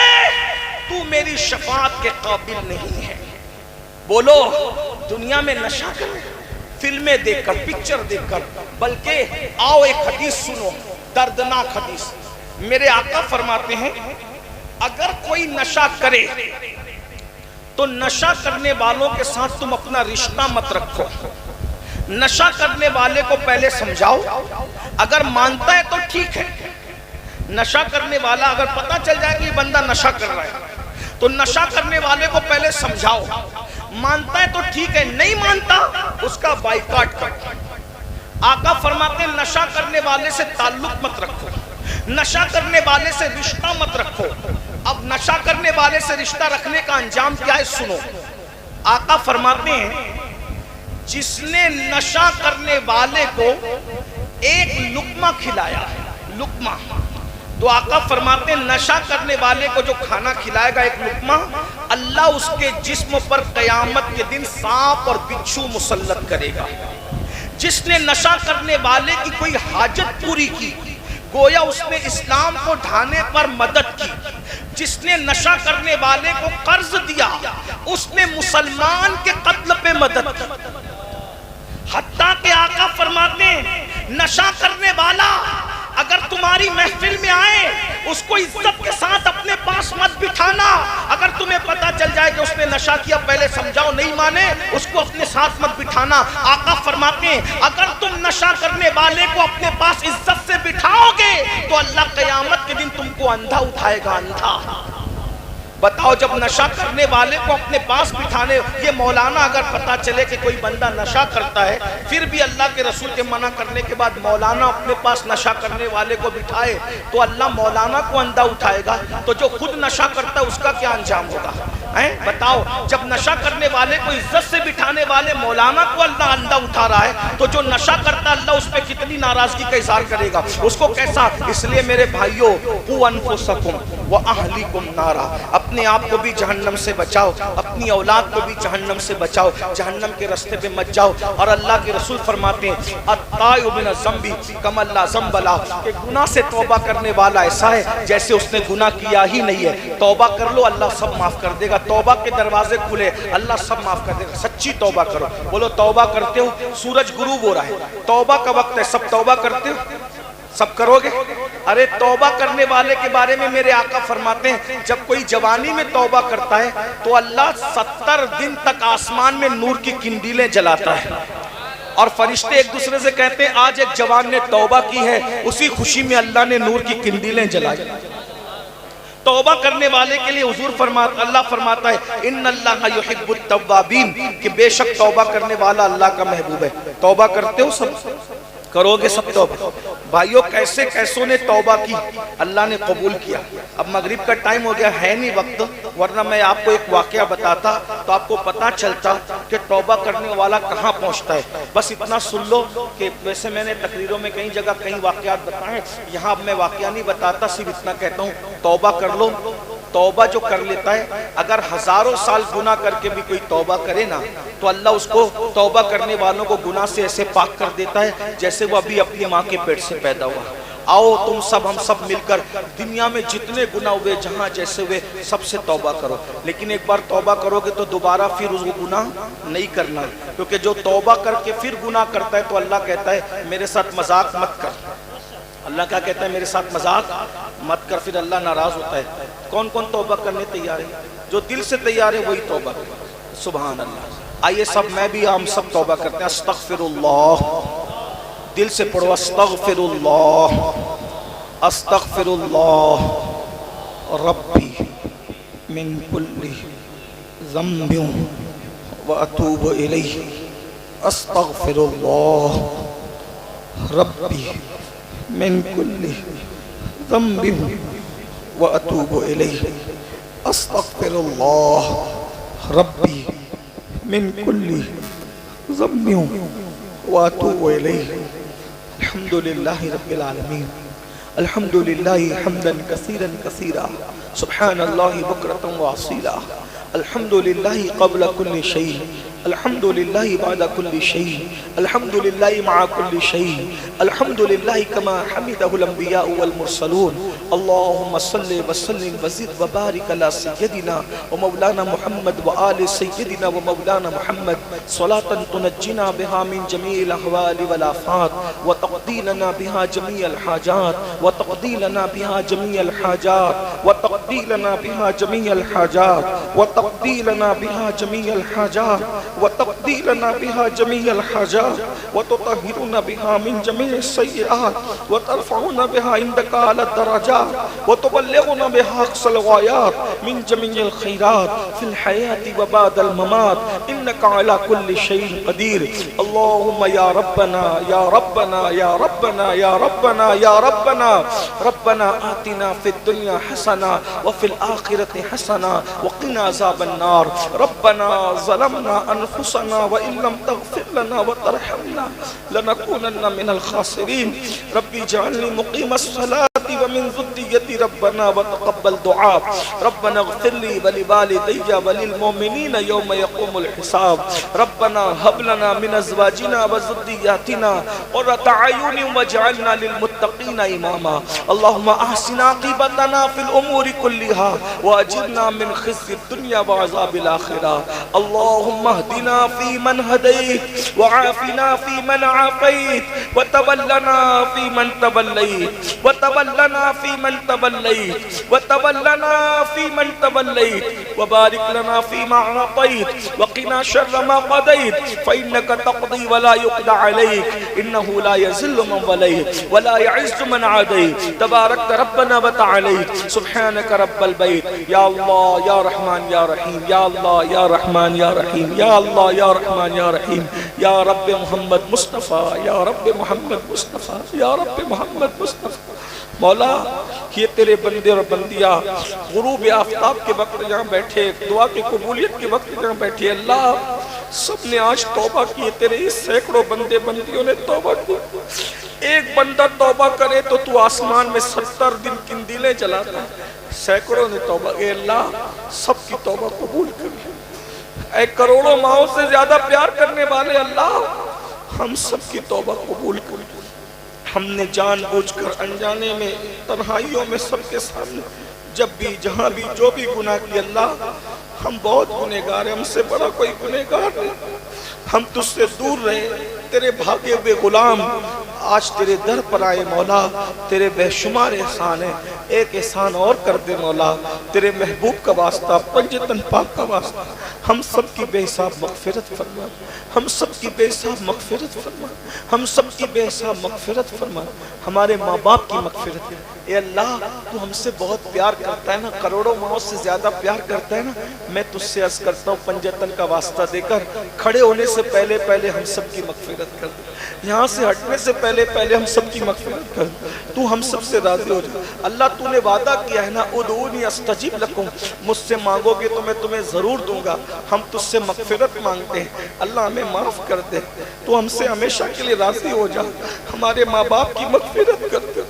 تو میری شفاعت کے قابل نہیں ہے۔ بولو، دنیا میں نشہ کر، فلمیں دیکھ کر، پکچر دیکھ کر، بلکہ آؤ ایک حدیث سنو، دردناک حدیث۔ میرے آقا فرماتے ہیں اگر کوئی نشہ کرے تو نشہ کرنے والوں کے ساتھ تم اپنا رشتہ مت رکھو، نشہ کرنے والے کو پہلے سمجھاؤ، اگر مانتا ہے تو ٹھیک ہے۔ نشہ کرنے والا اگر پتہ چل جائے کہ یہ بندہ نشہ کر رہا ہے تو نشہ کرنے والے کو پہلے سمجھاؤ، مانتا ہے تو ٹھیک ہے، نہیں مانتا اس کا بائیکاٹ کر۔ آقا فرماتے ہیں نشہ کرنے والے سے تعلق مت رکھو، نشہ کرنے والے سے رشتہ مت رکھو۔ اب نشہ کرنے والے سے رشتہ رکھنے کا انجام کیا ہے سنو۔ آقا فرماتے ہیں جس نے نشہ کرنے والے کو ایک لقمہ کھلایا، لقمہ، تو آقا فرماتے ہیں نشہ کرنے والے کو جو کھانا کھلائے گا ایک لقمہ، اللہ اس کے جسم پر قیامت کے دن سانپ اور بچھو مسلط کرے گا۔ جس نے نشہ کرنے والے کی کوئی حاجت پوری کی گویا اس نے اسلام کو ڈھانے پر مدد کی، جس نے نشہ کرنے والے کو قرض دیا اس نے مسلمان کے قتل پہ مدد کی۔ حتیٰ کہ آقا فرماتے ہیں نشہ کرنے والا اگر تمہاری محفل میں آئے اس کو عزت کے ساتھ اپنے پاس مت بٹھانا، اگر تمہیں پتا چل جائے کہ اس نے نشہ کیا پہلے سمجھاؤ، نہیں مانے اس کو اپنے ساتھ مت بٹھانا۔ آقا فرماتے ہیں اگر تم نشہ کرنے والے کو اپنے پاس عزت سے بٹھاؤ گے تو اللہ قیامت کے دن تم کو اندھا اٹھائے گا، اندھا۔ بتاؤ جب نشہ کرنے والے کو اپنے پاس بٹھانے، یہ مولانا اگر پتا چلے کہ کوئی بندہ نشہ کرتا ہے پھر بھی اللہ کے رسول کے منع کرنے کے بعد مولانا اپنے پاس نشہ کرنے والے کو بٹھائے تو اللہ مولانا کو اندھا اٹھائے گا، تو جو خود نشہ کرتا ہے اس کا کیا انجام ہوگا؟ بتاؤ جب نشہ کرنے والے کو عزت سے بٹھانے والے مولانا کو اللہ اندھا اٹھا رہا ہے تو جو نشہ کرتا اللہ اس پہ کتنی ناراضگی کا اظہار کرے گا، اس کو کیسا؟ اس لیے میرے بھائیوں قوا انفسکم واہلیکم نارا، اپنے آپ کو بھی جہنم سے بچاؤ، اپنی اولاد کو بھی جہنم سے بچاؤ، جہنم کے راستے پہ مت جاؤ۔ اور اللہ کے رسول فرماتے ہیں التائب من الذنب کما لا ذنب لہ، کہ گناہ سے توبہ کرنے والا ایسا ہے جیسے اس نے گناہ کیا ہی نہیں ہے۔ توبہ کر لو اللہ سب معاف کر دے گا، توبہ کے دروازے کھلے اللہ سب معاف کر دے گا۔ سچی توبہ کرو، بولو توبہ کرتے ہو؟ سورج غروب ہو رہا ہے، توبہ کا وقت ہے، سب توبہ کرتے ہو؟ سب کرو گے؟ ارے توبہ کرنے والے کے بارے میں میرے آقا فرماتے ہیں جب کوئی جوانی میں توبہ کرتا ہے تو اللہ 70 دن تک آسمان میں نور کی کنڈیلیں جلاتا ہے، اور فرشتے ایک دوسرے سے کہتے ہیں آج ایک جوان نے توبہ کی ہے، اسی خوشی میں اللہ نے نور کی کنڈیلیں جلائی۔ توبہ کرنے والے کے لیے حضور اللہ فرماتا ہے ان اللہ یحب التوابین، کہ بے شک توبہ کرنے والا اللہ کا محبوب ہے۔ توبہ کرتے ہو؟ سب کرو گے سب توبہ؟ بھائیوں کیسے کیسوں نے توبہ کی، اللہ نے قبول کیا۔ اب مغرب کا ٹائم ہو گیا، ہے نہیں وقت، ورنہ میں آپ کو ایک واقعہ بتاتا تو آپ کو پتا چلتا کہ توبہ کرنے والا کہاں پہنچتا ہے۔ بس اتنا سن لو کہ ویسے میں نے تقریروں میں کئی جگہ کئی واقعات بتائے، یہاں اب میں واقعہ نہیں بتاتا، صرف اتنا کہتا ہوں توبہ کر لو۔ توبہ جو کر لیتا ہے اگر ہزاروں سال گناہ کر کے بھی کوئی توبہ کرے نا تو اللہ اس کو توبہ کرنے والوں کو گناہ سے ایسے پاک کر دیتا ہے جیسے وہ ابھی اپنی ماں کے پیٹ سے پیدا ہوا۔ آؤ تم سب ہم سب مل کر دنیا میں جتنے گناہ ہوئے جہاں جیسے ہوئے سب سے توبہ کرو، لیکن ایک بار توبہ کرو گے تو دوبارہ پھر اس گناہ نہیں کرنا، کیونکہ جو توبہ کر کے پھر گناہ کرتا ہے تو اللہ کہتا ہے میرے ساتھ مذاق مت کر۔ اللہ کیا کہتا ہے؟ میرے ساتھ مذاق مت کر، پھر اللہ ناراض ہوتا ہے۔ کون کون توبہ کرنے تیار ہے؟ جو دل سے تیار ہے وہی توبہ کرے۔ سبحان اللہ۔ آئیے سب میں بھی ہم سب توبہ کرتے ہیں۔ استغفر اللہ، دل سے پڑھو استغفر اللہ، استغفر اللہ ربی من کل ذنب واتوب الیہ، استغفر اللہ ربی من کل ذنب واتوب الیہ، استغفر اللہ ربی من کل ذنب واتوب الیہ۔ الحمدللہ رب العالمین، الحمدللہ حمدا کثیرا کثیرا، سبحان اللہ بکرۃ واصیلا، الحمدللہ قبل کل شیء، الحمدللہ بعد کل شیء، الحمدللہ مع کل شیء، الحمدللہ کما حمدہ الانبیاء والمرسلون۔ اللہم صلی وسلم وزد وبارک علی سیدنا ومولانا محمد وآل سیدنا ومولانا محمد صلاة تنجینا بها من جمیع الاحوال والآفات وتقضی لنا بها جمیع الحاجات وتقضی لنا بها جمیع الحاجات وتقضی لنا بها جمیع الحاجات وتقضی لنا بها جمیع الحاجات وتقضی لنا بها جمیع الحاجات وتطهرنا بها من جمیع السیئات وترفعنا بها عندك اعلی الدرجات وتبلغنا بها اقصى الغایات من جمیع الخیرات فی الحیاة وبعد الممات انك على كل شيء قدیر۔ اللهم یا ربنا یا ربنا یا ربنا یا ربنا یا ربنا ربنا آتنا فی الدنیا حسنہ وفی الآخرة حسنہ وقنا عذاب النار۔ ربنا ظلمنا انفسنا وان لم تغفر لنا وترحمنا لنكونن من الخاسرین۔ ربی اجعلنی مقیم الصلاة ومن ذریتی ربنا وتقبل دعاء۔ ربنا اغفر لي ولوالدي وللمؤمنين يوم يقوم الحساب۔ ربنا هب لنا من ازواجنا وذرياتنا قرة اعين واجعلنا للمتقين اماما۔ اللهم احسن عاقبتنا في الامور كلها واجرنا من خزي الدنيا وعذاب الاخرة۔ اللهم اهدنا فيمن هديت وعافنا فيمن عافيت وتولنا فيمن توليت وتولنا فيمن توليت وتولنا فيمن توليت وبارك لنا فيما أعطيت وقنا شر ما قضيت فإنك تقضي ولا يقضى عليك إنه لا يذل من وليت ولا يعز من عاديت تبارك ربنا وتعاليت سبحانك رب البيت يا الله يا رحمن يا رحيم يا الله يا رحمن يا رحيم يا الله يا رحمن يا رحيم يا رب محمد مصطفى يا رب محمد مصطفى يا رب محمد مصطفى مولا یہ تیرے بندے اور بندیاں غروب آفتاب کے وقت جہاں بیٹھے دعا کی قبولیت کے وقت جہاں بیٹھے اللہ سب نے آج توبہ کی تیرے اس سینکڑوں بندے بندیوں نے توبہ کی ایک بندہ توبہ کرے تو تو آسمان میں 70 دن قندیلیں جلاتا سینکڑوں نے توبہ اے اللہ سب کی توبہ قبول کر اے کروڑوں ماؤں سے زیادہ پیار کرنے والے اللہ ہم سب کی توبہ قبول کر ہم نے جان بوجھ کر انجانے میں تنہائیوں میں سب کے سامنے جب بھی جہاں بھی جو بھی گناہ کی اللہ ہم بہت گنہگار ہیں ہم سے بڑا کوئی گنہگار نہیں ہم تجھ سے دور رہے تیرے بھاگے ہوئے غلام آج تیرے در پر آئے مولا تیرے بے شمار احسان ہیں ایک احسان اور کر دے مولا تیرے محبوب کا واسطہ پنجتن پاک کا واسطہ ہم سب کی بے حساب مغفرت فرما ہم سب کی بے حساب مغفرت فرما ہم سب کی بے حساب مغفرت فرما ہمارے ماں باپ کی مغفرت اے اللہ تو ہم سے بہت پیار کرتا ہے نا کروڑوں ماؤں سے زیادہ پیار کرتا ہے نا میں تجھ سے عرض کرتا ہوں پنجتن کا واسطہ دے کر کھڑے ہونے سے پہلے ہم سب کی مغفرت کر دے یہاں سے ہٹنے سے پہلے ہم سب کی مغفرت کر دے تو ہم سب سے راضی ہو جائے اللہ تو نے وعدہ کیا ہے نا ادعونی استجب لکم مجھ سے مانگو گے تو میں تمہیں ضرور دوں گا ہم تجھ سے مغفرت مانگتے ہیں اللہ ہمیں معاف کر دے تو ہم سے ہمیشہ کے لیے راضی ہو جا ہمارے ماں باپ کی مغفرت کر دے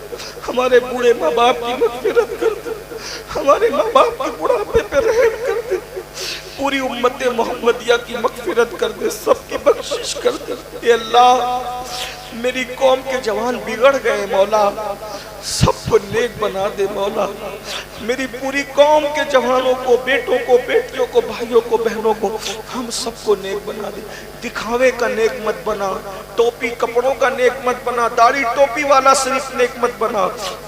ہمارے بوڑھے ماں باپ کی مغفرت کر دے ہمارے ماں باپ کی بڑھاپے پہ رحم کر دے پوری امت محمدیہ کی مغفرت کر دے سب کی بخشش کر دے اے اللہ میری قوم کے جوان بگڑ گئے مولا سب کو نیک بنا دے مولا میری پوری قوم کے جوانوں کو بیٹوں کو بیٹیوں کو بھائیوں کو بہنوں کو ہم سب کو نیک بنا دے دکھاوے کا نیک مت بنا ٹوپی کپڑوں کا نیک مت بنا داڑھی ٹوپی والا صرف نیک مت بنا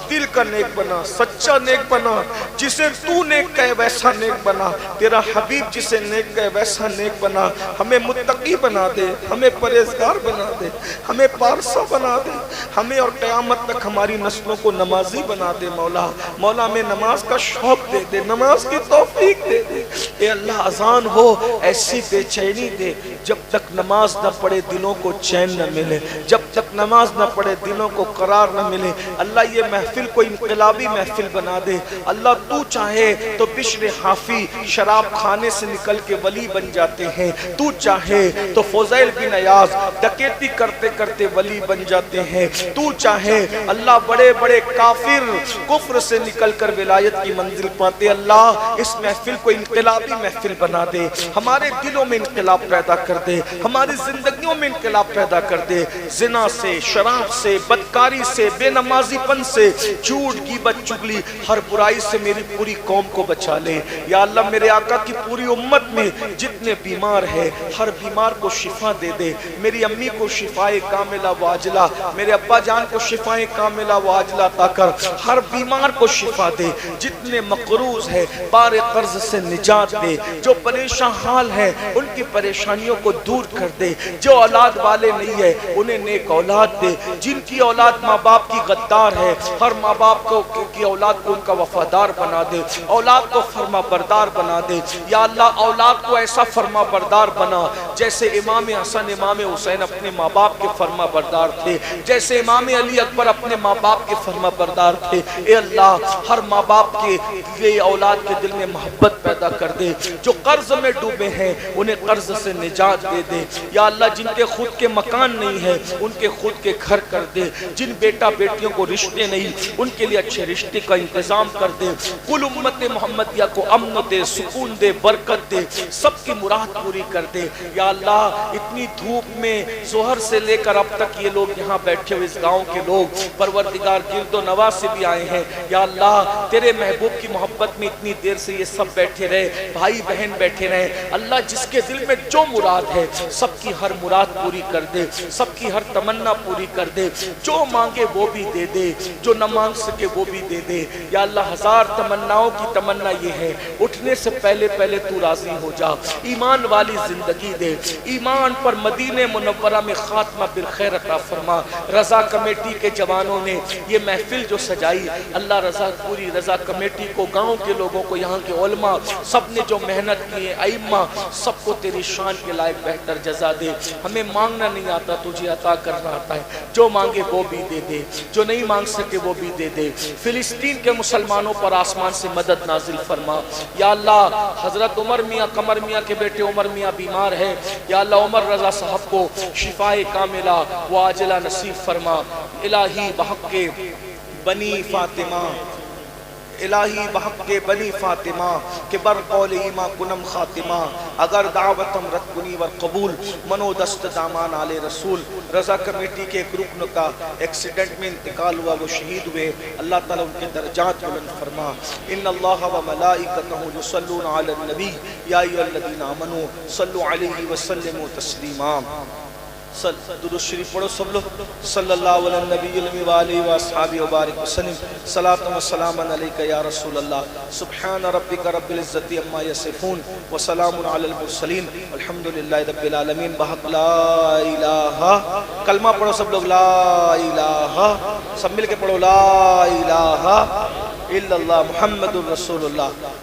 دل کا نیک بنا سچا نیک بنا جسے تو نیک کہے ویسا نیک بنا تیرا حبیب جسے نیک کہے ویسا نیک بنا ہمیں متقی بنا دے ہمیں پرہیزگار بنا دے ہمیں پارسا بنا دے ہمیں اور قیامت تک ہماری نسلوں کو نمازی بنا دے مولا مولا ہمیں نماز کا شوق دے دے نماز کی توفیق دے دے اے اللہ اذان ہو ایسی بے چینی دے جب تک نماز نہ پڑھے دلوں کو چین نہ ملے جب تک نماز نہ پڑھے دلوں کو قرار نہ ملے اللہ یہ محفل کو انقلابی محفل بنا دے اللہ تو چاہے تو بشر حافی شراب کھانے سے نکل کے ولی بن جاتے ہیں تو چاہے تو فضیل بن عیاض ڈکیتی کرتے کرتے ولی بن جاتے ہیں تو چاہے اللہ بڑے بڑے کافر کفر سے نکل کر ولایت کی منزل پاتے اللہ اس محفل کو انقلابی محفل بنا دے ہمارے دلوں میں انقلاب پیدا کر دے ہماری زندگیوں میں انقلاب پیدا کر دے زنا سے شراب سے بدکاری سے بے نمازی پن سے جھوٹ غیبت چغلی ہر برائی سے میری پوری قوم کو بچا لے یا اللہ میرے آقا کی پوری امت میں جتنے بیمار ہیں ہر بیمار کو شفا دے دے میری امی کو شفائے کاملہ واجلہ میرے ابا جان کو شفائے کاملہ واجلہ عطا کر ہر بیمار کو شفا دے جتنے مقروض ہیں بار قرض سے نجات دے جو پریشان حال ہیں ان کی پریشانیوں کو دور کر دے جو اولاد والے نہیں ہے انہیں نیک اولاد دے جن کی اولاد ماں باپ کی غدار ہے ہر ماں باپ کی اولاد کو ان کا وفادار بنا دے اولاد کو فرما بردار بنا دے یا اللہ اولاد کو ایسا فرما بردار بنا جیسے امام حسن امام حسین اپنے ماں باپ کے فرما بردار تھے جیسے امام علی اکبر اپنے ماں باپ کے فرما بردار تھے اے اللہ ہر ماں باپ کے لیے اولاد کے دل میں محبت پیدا کر دے جو قرض میں ڈوبے ہیں انہیں قرض سے نجات دے دے یا اللہ جن کے خود کے مکان نہیں ہے ان کے خود کے گھر کر دے جن بیٹا بیٹیوں کو رشتے نہیں ان کے لیے اچھے رشتے کا انتظام کر دے کل امت محمدیہ کو امن دے سکون دے برکت دے سب کی مراد پوری کر دے یا اللہ اتنی دھوپ میں ظہر سے لے کر اب تک یہ لوگ یہاں بیٹھے ہوئے اس گاؤں کے لوگ پروردگار گرد و نواز سے بھی آئے ہیں یا اللہ تیرے محبوب کی محبت میں اتنی دیر سے یہ سب بیٹھے رہے بھائی بہن بیٹھے رہے اللہ جس کے دل میں جو مراد ہے سب کی ہر مراد پوری کر دے سب کی ہر تمنا پوری کر دے جو جو مانگے وہ بھی دے دے، جو نہ مانگ سکے وہ بھی دے دے۔ یا اللہ ہزار تمناؤں کی تمنا یہ ہے، اٹھنے سے پہلے تو راضی ہو جا، ایمان والی زندگی دے، ایمان پر مدینہ منورہ میں خاتمہ بالخیر عطا فرما۔ رضا کمیٹی کے جوانوں نے یہ محفل جو سجائی، اللہ رضا پوری رضا کمیٹی کو، گاؤں کے لوگوں کو، یہاں کے علماء سب نے جو محنت کی ہے، ائمہ سب کو تیری شان کے لائق بہتر جزا دے۔ ہمیں مانگنا نہیں آتا، تجھے عطا کرنا آتا ہے، جو مانگے وہ بھی دے دے، جو نہیں مانگ سکے وہ بھی دے دے۔ فلسطین کے مسلمانوں پر آسمان سے مدد نازل فرما۔ یا اللہ حضرت عمر میاں، قمر میاں کے بیٹے عمر میاں بیمار ہے، یا اللہ عمر رضا صاحب کو شفائے کاملہ و عاجلہ نصیب فرما۔ الہی بحق کے بنی فاطمہ، الہی بحق کے بنی فاطمہ کہ بر قول ایما کنم خاتمہ، اگر دعوتم رد کنی ور قبول، منو دست دامان آل رسول۔ رضا کمیٹی کے ایک رکن کا ایکسیڈنٹ میں انتقال ہوا، وہ شہید ہوئے، اللہ تعالیٰ ان کے درجات بلند فرما۔ ان اللہ و ملائکتہ یصلون علی النبی یا ایھا الذین آمنوا صلوا علیہ وسلموا تسلیما۔ درود شریف پڑھو سب لوگ، صلی اللہ علیہ نبی المی وآلہ وآصحابہ وبارک وسلم۔ صلاۃ و سلام علیک یا رسول اللہ۔ سبحان ربک رب العزت عما یصفون وسلام علی المرسلین والحمدللہ رب العالمین۔ بحق لا الہ، کلمہ پڑھو سب لوگ، لا الہ، سب مل کے پڑھو، لا الہ الا اللہ محمد الرسول اللہ۔